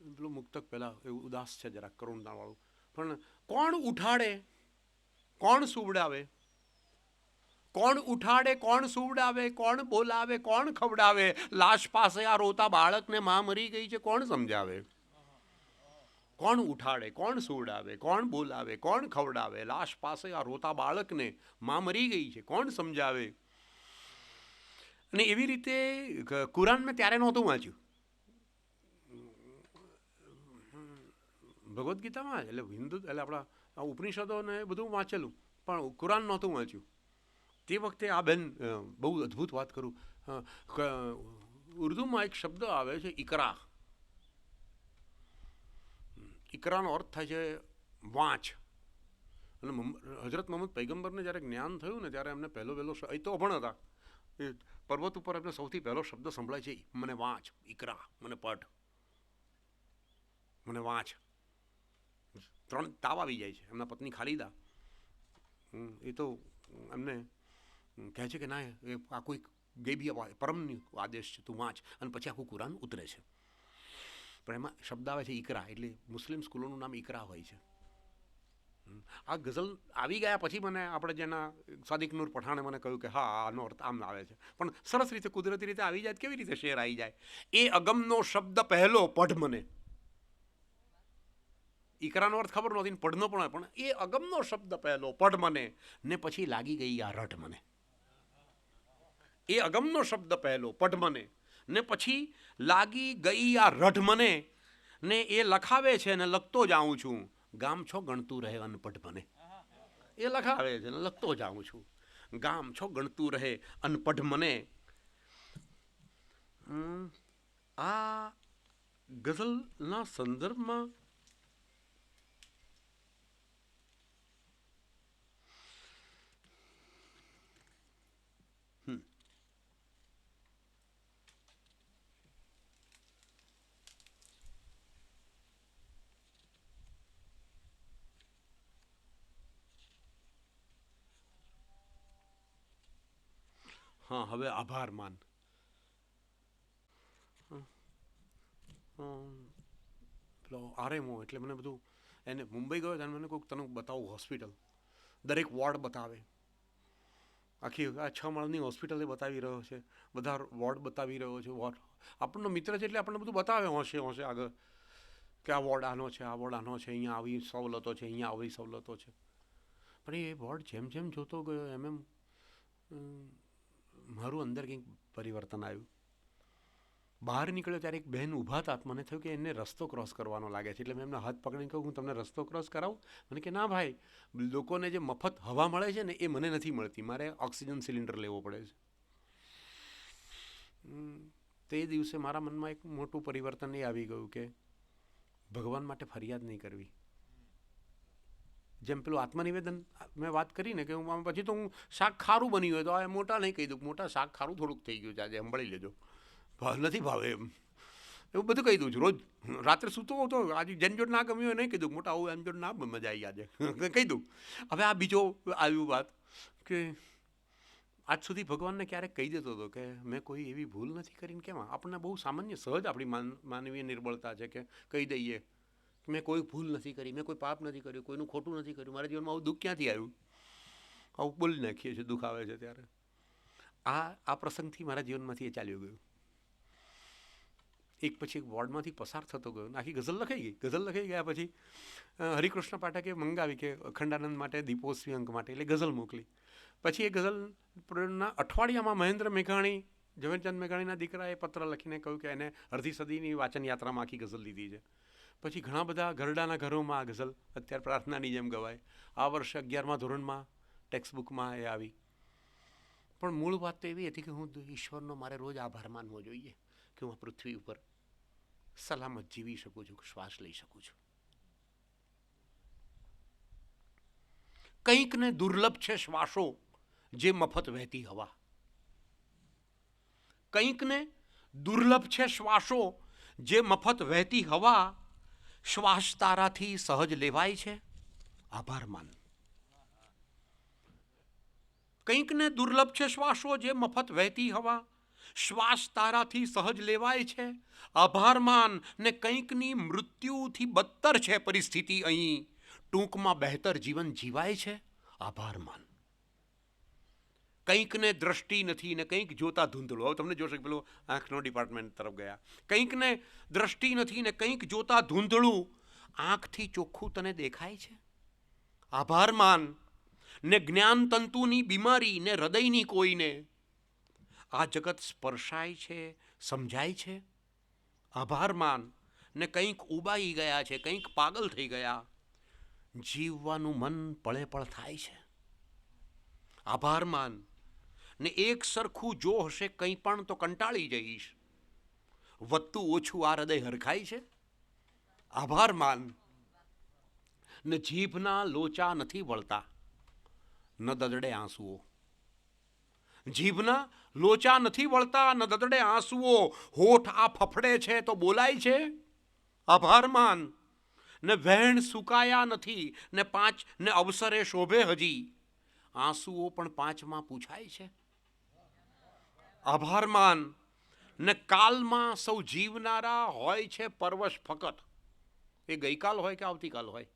પેલું મુક્તક પહેલાં એવું ઉદાસ છે જરા કરુણતાવાળું. પણ કોણ ઉઠાડે કોણ સુવડાવે, કોણ ઉઠાડે કોણ સુવડાવે, કોણ બોલાવે કોણ ખવડાવે. લાશ પાસે આ રોતા બાળકને માં મરી ગઈ છે કોણ સમજાવે. કોણ ઉઠાડે કોણ સુવડાવે, કોણ બોલાવે કોણ ખવડાવે. લાશ પાસે આ રોતા બાળકને માં મરી ગઈ છે કોણ સમજાવે. અને એવી રીતે કુરાન મેં ત્યારે નહોતું વાંચ્યું. ભગવદ્ ગીતામાં એટલે હિન્દુ એટલે આપણા ઉપનિષદોને બધું વાંચેલું પણ કુરાન નહોતું વાંચ્યું. તે વખતે આ બેન બહુ અદ્ભુત વાત કરું. ઉર્દુમાં એક શબ્દ આવે છે ઇકરા. ઇકરાનો અર્થ થાય છે વાંચ. અને હજરત મોહમ્મદ પૈગંબરને જ્યારે જ્ઞાન થયું ને ત્યારે એમને પહેલો એ તો અભણ હતા. એ પર્વત ઉપર એમને સૌથી પહેલો શબ્દ સંભળાય છે, મને વાંચ, ઈકરા, મને પઢ, મને વાંચ. 3 તાવ આવી જાય છે. એમના પત્ની ખાલીદા એ તો એમને કહે છે કે ના, એ આ કોઈ ગેબી પરમની આદેશ છે, તું વાંચ. અને પછી આખું કુરાન ઉતરે છે. પણ એમાં શબ્દ આવે છે ઈકરા, એટલે મુસ્લિમ સ્કૂલોનું નામ ઈકરા હોય છે. આ ગઝલ આવી ગયા પછી મને આપણે જેના સાદિક નૂર પઠાણે મને કહ્યું કે હા, આનો અર્થ આમ આવે છે. પણ સરસ રીતે કુદરતી રીતે આવી જાય. કેવી રીતે શેર આવી જાય? એ અગમનો શબ્દ પહેલો પઢ મને. ઈકરાનો અર્થ ખબર નહોતી, પઢનો પણ હોય, પણ એ અગમનો શબ્દ પહેલો પઢ મને, ને પછી લાગી ગઈ આ રઢ મને. એ અગમનો શબ્દ પહેલો પઢ મને, ને પછી લાગી ગઈ આ રઢ મને, ને એ લખાવે છે ને લખતો જાઉં છું. ગામ છો ગણતું રહે અનપઢ મને. એ લખાવે છે ને લખતો જાઉં છું. ગામ છો ગણતું રહે અનપઢ મને. આ ગઝલના સંદર્ભમાં હા, હવે આભાર માન. પેલો આરએમઓ એટલે મને બધું, એને મુંબઈ ગયો ત્યારે મને કોઈક તને બતાવું હોસ્પિટલ, દરેક વોર્ડ બતાવે. આખી આ 6 માળની હોસ્પિટલ એ બતાવી રહ્યો છે, બધા વોર્ડ બતાવી રહ્યો છે. વોર્ડ આપણનો મિત્ર છે એટલે આપણને બધું બતાવે હોંશે આગળ કે આ વોર્ડ આનો છે, આ વોર્ડ આનો છે, અહીંયા આવી સવલતો છે, અહીંયા આવી સવલતો છે. પણ એ વોર્ડ જેમ જેમ જોતો ગયો એમ મારું અંદર કંઈક પરિવર્તન આવ્યું. બહાર નીકળ્યો ત્યારે એક બહેન ઊભા હતા. મને થયું કે એને રસ્તો ક્રોસ કરવાનો લાગે છે, એટલે મેં એમના હાથ પકડીને કહું, હું તમને રસ્તો ક્રોસ કરાવું? મને કે ના ભાઈ, લોકોને જે મફત હવા મળે છે ને એ મને નથી મળતી, મારે ઓક્સિજન સિલિન્ડર લેવો પડે છે. તે દિવસે મારા મનમાં એક મોટું પરિવર્તન એ આવી ગયું કે ભગવાન માટે ફરિયાદ નહીં કરવી. જેમ પેલું આત્મનિવેદન મેં વાત કરીને કે હું પછી તો હું શાક ખારું બન્યું હોય તો આ મોટા નહીં કહી દઉં, મોટા શાક ખારું થોડુંક થઈ ગયું છે આજે, સંભળી લેજો, નથી ભાવે એમ, એવું બધું કહી દઉં છું રોજ. રાત્રે સૂતો હોતો આજે જનજોટ ના ગમ્યું હોય નહીં કહી દઉં, મોટા આવું એમ જોટ ના મજા આવી આજે કહી દઉં. હવે આ બીજો આવ્યું વાત કે આજ સુધી ભગવાનને ક્યારેક કહી દેતો હતો કે મેં કોઈ એવી ભૂલ નથી કરીને. કેમ આપણને બહુ સામાન્ય સહજ આપણી માનવીય નિર્બળતા છે કે કહી દઈએ મેં કોઈ ભૂલ નથી કરી, મેં કોઈ પાપ નથી કર્યું, કોઈનું ખોટું નથી કર્યું, મારા જીવનમાં આવું દુઃખ ક્યાંથી આવ્યું, આવું બોલી નાખીએ છીએ દુઃખ આવે છે ત્યારે. આ પ્રસંગથી મારા જીવનમાંથી એ ચાલ્યું ગયું. એક પછી એક વોર્ડમાંથી પસાર થતો ગયો, આખી ગઝલ લખાઈ ગઈ. ગઝલ લખાઈ ગયા પછી હરિકૃષ્ણ પાઠકે મંગાવી કે અખંડાનંદ માટે, દીપોત્સવી અંક માટે, એટલે ગઝલ મોકલી. પછી એ ગઝલના અઠવાડિયામાં મહેન્દ્ર મેઘાણી, ઝવેરચંદ મેઘાણીના દીકરાએ પત્ર લખીને કહ્યું કે એને અડધી સદીની વાચન યાત્રામાં આખી ગઝલ લીધી છે. પછી ઘણા બધા ઘરડાના ઘરોમાં આ ગઝલ અત્યારે પ્રાર્થનાની જેમ ગવાય. આ વર્ષે 11મા ધોરણમાં ટેક્સ્ટ બુકમાં એ આવી. પણ મૂળ વાત તો એવી હતી કે હું ઈશ્વરનો મારે રોજ આભાર માનવો જોઈએ કે હું આ પૃથ્વી ઉપર સલામત જીવી શકું છું, શ્વાસ લઈ શકું છું. કંઈક ને દુર્લભ છે શ્વાસો જે મફત વહેતી હવા. કંઈક ને દુર્લભ છે શ્વાસો જે મફત વહેતી હવા. શ્વાસ તારાથી સહજ લેવાય છે, આભાર માન. કંઈક ને દુર્લભ છે શ્વાસો જે મફત વહેતી હવા. શ્વાસ તારાથી સહજ લેવાય છે, આભાર માન. ને કંઈકની મૃત્યુથી બદતર છે પરિસ્થિતિ અહીં, ટૂંકમાં બહેતર જીવન જીવાય છે, આભાર માન. કંઈકને દ્રષ્ટિ નથી ને કંઈક જોતા ધૂંધળું. હવે તમને જોશો કે પેલું આંખનો ડિપાર્ટમેન્ટ તરફ ગયા. કંઈકને દ્રષ્ટિ નથી ને કંઈક જોતા ધૂંધળું, આંખથી ચોખ્ખું તને દેખાય છે, આભાર માન. ને જ્ઞાન તંતુની બીમારી ને હૃદયની કોઈને, આ જગત સ્પર્શાય છે, સમજાય છે, આભાર માન. ને કંઈક ઉબાઈ ગયા છે, કંઈક પાગલ થઈ ગયા, જીવવાનું મન પળે પળ થાય છે, આભાર માન. ને એક સરખું જો હશે કંઈ પણ તો કંટાળી જઈશ, વધતું ઓછું આ હૃદય હરખાય છે, આભાર માન. ને જીભના લોચા નથી વળતા, ન દદડે આંસુઓ. જીભના લોચા નથી વળતા, ન દદડે આંસુઓ, હોઠ આ ફફડે છે તો બોલાય છે આભાર માન. ને વહેણ સુકાયા નથી, ને પાંચ ને અવસરે શોભે હજી, આંસુઓ પણ પાંચમાં પૂછાય છે આભાર માન. ને કાલમાં સૌ જીવનારા હોય છે પરવશ ફકત, એ ગઈકાલ હોય કે આવતીકાલ હોય,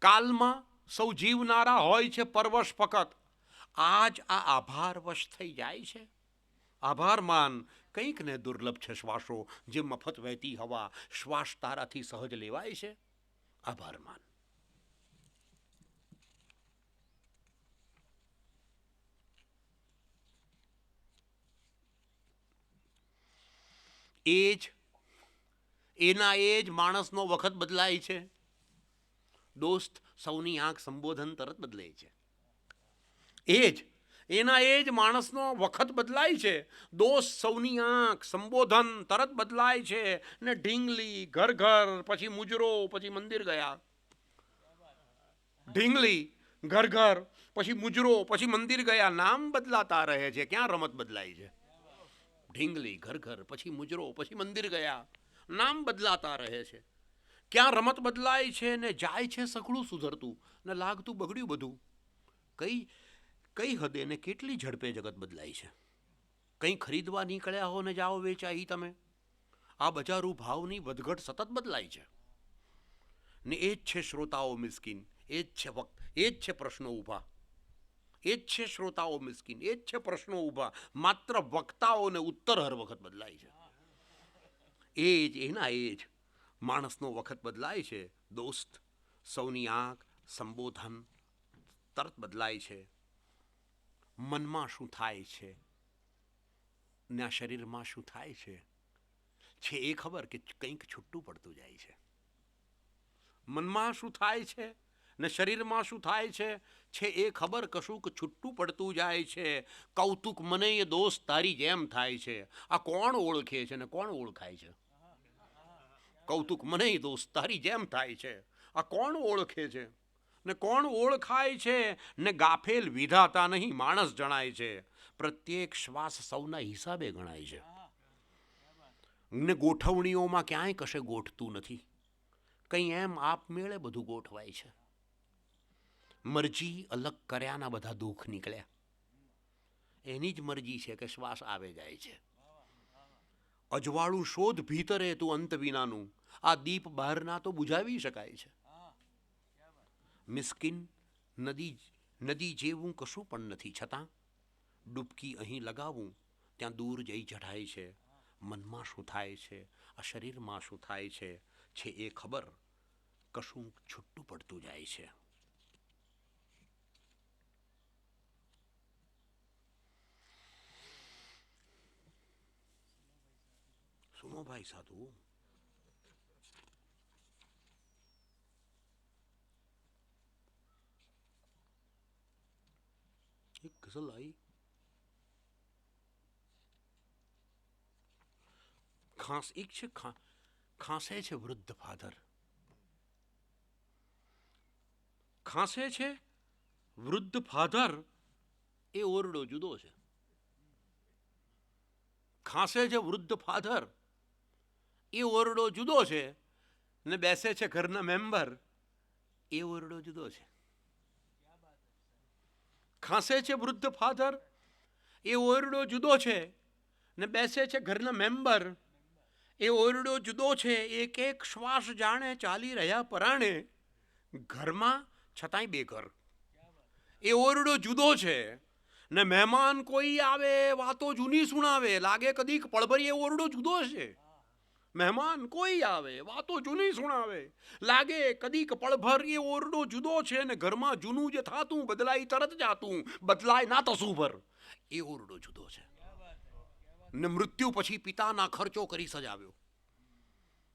કાલમાં સૌ જીવનારા હોય છે પરવશ ફકત, આજ આ આભાર વશ થઈ જાય છે આભાર માન. કંઈક ને દુર્લભ છે શ્વાસો, જે મફત વહેતી હવા, શ્વાસ તારાથી સહજ લેવાય છે આભાર માન. એના એ જ માણસનો વખત બદલાય છે દોસ્ત, સૌની આંખ સંબોધન તરત બદલે છે. એના એ જ માણસનો વખત બદલાય છે દોસ્ત, સૌની આંખ સંબોધન તરત બદલાય છે. ને ઢીંગલી ઘર ઘર, પછી મુજરો, પછી મંદિર ગયા. ઢીંગલી ઘર ઘર, પછી મુજરો, પછી મંદિર ગયા, નામ બદલાતા રહે છે, ક્યાં રમત બદલાય છે. ઢીંગલી ઘર ઘર, પછી મુજરો, પછી મંદિર ગયા, નામ બદલાતા રહે છે, ક્યાં રમત બદલાય છે. ને જાય છે સઘળું સુધરતું, ને લાગતું બગડ્યું બધું. કઈ હદે ને કેટલી ઝડપે જગત બદલાય છે. કંઈ ખરીદવા નીકળ્યા હો ને જાઓ વેચાઈ તમે, આ બજારું ભાવની વધઘટ સતત બદલાય છે. ને એ જ છે શ્રોતાઓ મિસ્કીન, એ જ છે પ્રશ્નો ઊભા, એ જ છે શ્રોતાઓ મિસ્કીન, એ જ છે પ્રશ્નો ઊભા, માત્ર વક્તાઓને ઉત્તર હર વખત બદલાય છે. એના એ જ માણસનો વખત બદલાય છે દોસ્ત, સૌની આંખ સંબોધન તરત બદલાય છે. મનમાં શું થાય છે ને આ શરીરમાં શું થાય છે એ ખબર કે કંઈક છૂટું પડતું જાય છે. મનમાં શું થાય છે ને શરીરમાં શું થાય છે એ ખબર કશુંક છૂટું પડતું જાય છે. કૌતુક મને એ દોસ્ત તારી જેમ થાય છે, આ કોણ ઓળખે છે ને કોણ ઓળખાય છે. કૌતુક મને એ દોસ્ત તારી જેમ થાય છે, આ કોણ ઓળખે છે ને કોણ ઓળખાય છે. ને ગાફેલ વિધાતા નહીં માણસ જણાય છે, પ્રત્યેક શ્વાસ સૌના હિસાબે ગણાય છે. ને ગોઠવણીઓમાં ક્યાંય કશે ગોઠતું નથી, કંઈ એમ આપમેળે બધું ગોઠવાય છે. મરજી અલગ કર્યાના બધા દુઃખ નીકળ્યા, એની જ મરજી છે કે શ્વાસ આવે જાય છે. અજવાળું શોધ ભીતરે તું અંત વિનાનું, આ દીપ બહારના તો બુઝાવી શકાય છે. મિસ્કિન નદી જેવું કશું પણ નથી, છતાં ડૂબકી અહીં લગાવું ત્યાં દૂર જઈ ચઢાય છે. મનમાં શું થાય છે, આ શરીરમાં શું થાય છે એ ખબર કશું છૂટું પડતું જાય છે. સુમોભાઈ સાધુ એક ગઝલ આવી, ખાંસે છે વૃદ્ધ ફાધર, ખાંસે છે વૃદ્ધ ફાધર, એ ઓરડો જુદો છે. ખાંસે છે વૃદ્ધ ફાધર, એ ઓરડો જુદો છે. ને બેસે છે ઘરના મેમ્બર, એ ઓરડો જુદો છે. ખાંસે છે વૃદ્ધ ફાધર, એ ઓરડો જુદો છે. ને બેસે છે ઘરના મેમ્બર, એ ઓરડો જુદો છે. એક એક શ્વાસ જાણે ચાલી રહ્યા પરાણે, ઘરમાં છતાંય બેઘર, એ ઓરડો જુદો છે. ને મહેમાન કોઈ આવે વાતો જૂની સુણાવે, લાગે કદીક પળભર એ ઓરડો જુદો છે. મહેમાન કોઈ આવે વાતો જૂની સુણાવે, લાગે કદીક પળભર એ ઓરડો જુદો છે. ને ઘરમાં જૂનું જે થાતું બદલાઈ તરત જાતું, બદલાય ના તસુભર, એ ઓરડો જુદો છે. ને મૃત્યુ પછી પિતાના ખર્ચો કરી સજાવ્યો,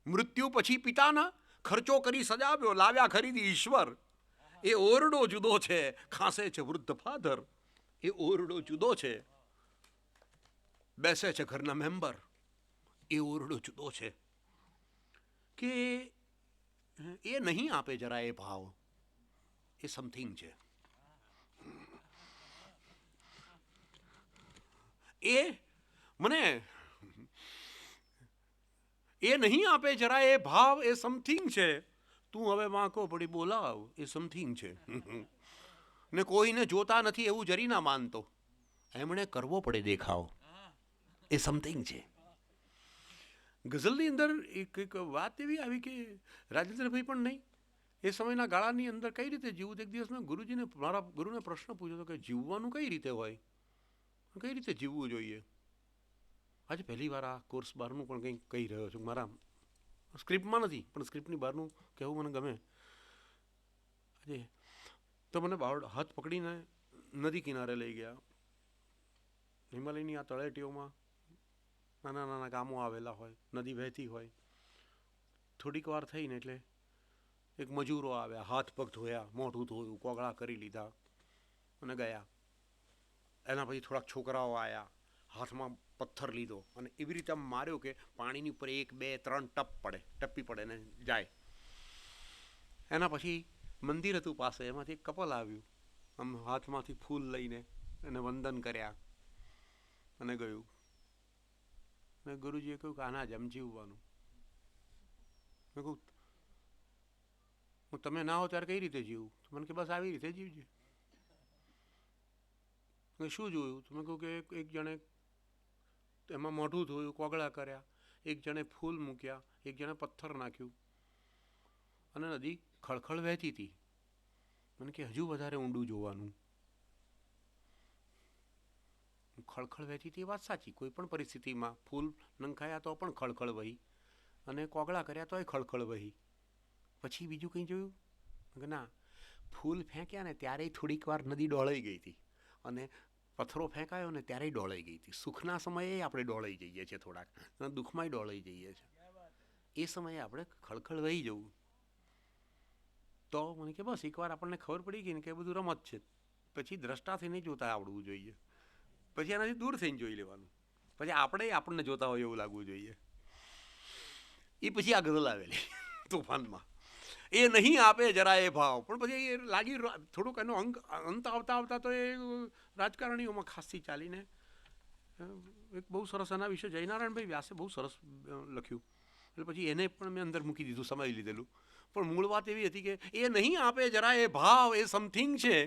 મૃત્યુ પછી પિતાના ખર્ચો કરી સજાવ્યો, લાવ્યા ખરીદી ઈશ્વર, એ ઓરડો જુદો છે. ખાંસે છે વૃદ્ધ ફાધર, એ ઓરડો જુદો છે. બેસે છે ઘરના મેમ્બર, એ ઓરડો જુદો છે. કે એ નહીં આપે જરા એ ભાવ, એ સમથિંગ છે. એ મને એ નહીં આપે જરા એ ભાવ, એ સમથિંગ છે. તું હવે વાંકો પડી બોલાવ, એ સમથિંગ છે. ને કોઈને જોતા નથી એવું જરી ના માનતો, એમણે કરવો પડે દેખાવ, એ સમથિંગ છે. ગઝલની અંદર એક વાત એવી આવી કે રાજેન્દ્રભાઈ પણ નહીં, એ સમયના ગાળાની અંદર કઈ રીતે જીવવું. એક દિવસ મેં ગુરુજીને, મારા ગુરુને પ્રશ્ન પૂછ્યો હતો કે જીવવાનું કઈ રીતે હોય, કઈ રીતે જીવવું જોઈએ. આજે પહેલી વાર આ કોર્સ બહારનું પણ કંઈક કહી રહ્યો છું. મારા સ્ક્રિપ્ટમાં નથી પણ સ્ક્રિપ્ટની બહારનું કહેવું મને ગમે. આજે તો મને હાથ પકડીને નદી કિનારે લઈ ગયા. હિમાલયની આ તળેટીઓમાં નાના નાના ગામો આવેલા હોય, નદી વહેતી હોય. થોડીક વાર થઈને એટલે એક મજૂરો આવ્યા, હાથ પગ ધોયા, મોઢું ધોયું, કોગળા કરી લીધા અને ગયા. એના પછી થોડાક છોકરાઓ આવ્યા, હાથમાં પથ્થર લીધો અને એવી રીતે આમ માર્યો કે પાણીની ઉપર 1 2 3 ટપ્પી પડે ને જાય. એના પછી મંદિર હતું પાસે, એમાંથી એક કપલ આવ્યું, આમ હાથમાંથી ફૂલ લઈને એને વંદન કર્યા અને ગયું. ને ગુરુજીએ કહ્યું કે આના જ એમ જીવવાનું. મેં કહું હું તમે ના હો ત્યારે કઈ રીતે જીવું? મને કે બસ આવી રીતે જીવજે. શું જોયું? તો મેં કહ્યું કે એક જણે એમાં મોઢું ધોયું, કોગળા કર્યા, એક જણે ફૂલ મૂક્યા, એક જણે પથ્થર નાખ્યું અને નદી ખળખળ વહેતી હતી. મને કે હજુ વધારે ઊંડું જોવાનું. ખળખળ વહેતી હતી એ વાત સાચી, કોઈ પણ પરિસ્થિતિમાં ફૂલ નંખાયા તો પણ ખળખળ વહી અને કોગળા કર્યા તોય ખળખળ વહી. પછી બીજું કંઈ જોયું કે ના, ફૂલ ફેંક્યા ને ત્યારે થોડીક વાર નદી ડોળાઈ ગઈ હતી અને પથ્થરો ફેંકાયો ને ત્યારે ડોળાઈ ગઈ હતી. સુખના સમયે આપણે ડોળાઈ જઈએ છીએ, થોડાક દુઃખમાંય ડોળાઈ જઈએ છીએ. એ સમયે આપણે ખળખળ વહી જવું. તો મને કે બસ એકવાર આપણને ખબર પડી ગઈ ને કે બધું રમત છે, પછી દ્રષ્ટા થઈને જોતા આવડવું જોઈએ, પછી એનાથી દૂર થઈને જોઈ લેવાનું, પછી આપણે આપણને જોતા હોય એવું લાગવું જોઈએ. એ પછી આ ગઝલ આવેલી તોફાનમાં, એ નહીં આપે જરા એ ભાવ. પણ પછી એ લાગી થોડુંક એનો અંત આવતા આવતા તો એ રાજકારણીઓમાં ખાસી ચાલીને એક બહુ સરસ એના વિશે જયનારાયણભાઈ વ્યાસે બહુ સરસ લખ્યું. એટલે પછી એને પણ મેં અંદર મૂકી દીધું, સમાવી લીધેલું. પણ મૂળ વાત એવી હતી કે એ નહીં આપે જરા એ ભાવ, એ સમથિંગ છે.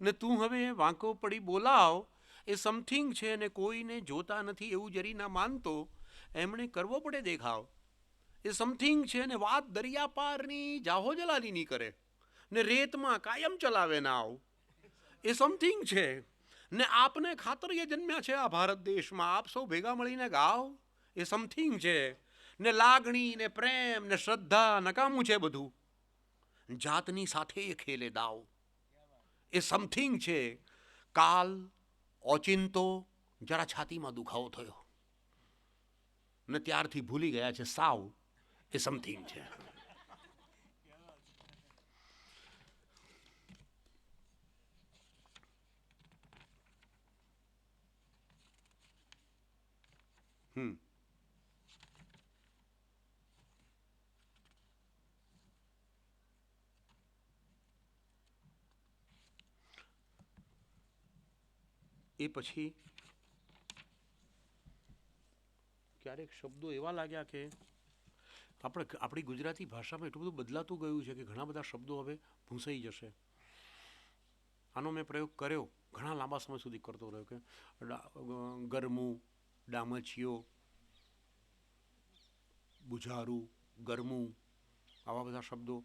ને તું હવે વાંકો પડી બોલાવ, એ સમથિંગ છે. ને કોઈને જોતા નથી એવું જરી ના માનતો, એમણે કરવો પડે દેખાવ, એ સમથિંગ છે. ને વાત દરિયા પારની જાહો જલાલીની કરે ને રેતમાં કાયમ ચલાવે નાવ, એ સમથિંગ છે. ને આપને ખાતર એ જન્મ્યા છે આ ભારત દેશમાં, આપ સૌ ભેગા મળીને ગાવ, એ સમથિંગ છે. ને લાગણી ને પ્રેમ ને શ્રદ્ધા નકામું છે બધું, જાતની સાથે એ ખેલે દાવ, એ સમથિંગ છે. કાલ ઓચિંતો જરા છાતીમાં દુખાવો થયો ને ત્યારથી ભૂલી ગયા છે સાવ, એ સમથિંગ છે. એ પછી ક્યારેક શબ્દો એવા લાગ્યા કે આપણી ગુજરાતી ભાષામાં એટલું બધું બદલાતું ગયું છે કે ઘણા બધા શબ્દો હવે ભૂંસાઈ જશે. આનો મેં પ્રયોગ કર્યો, ઘણા લાંબા સમય સુધી કરતો રહ્યો કે ગરમું, ડામચીઓ, બુઝારું, ગરમું, આવા બધા શબ્દો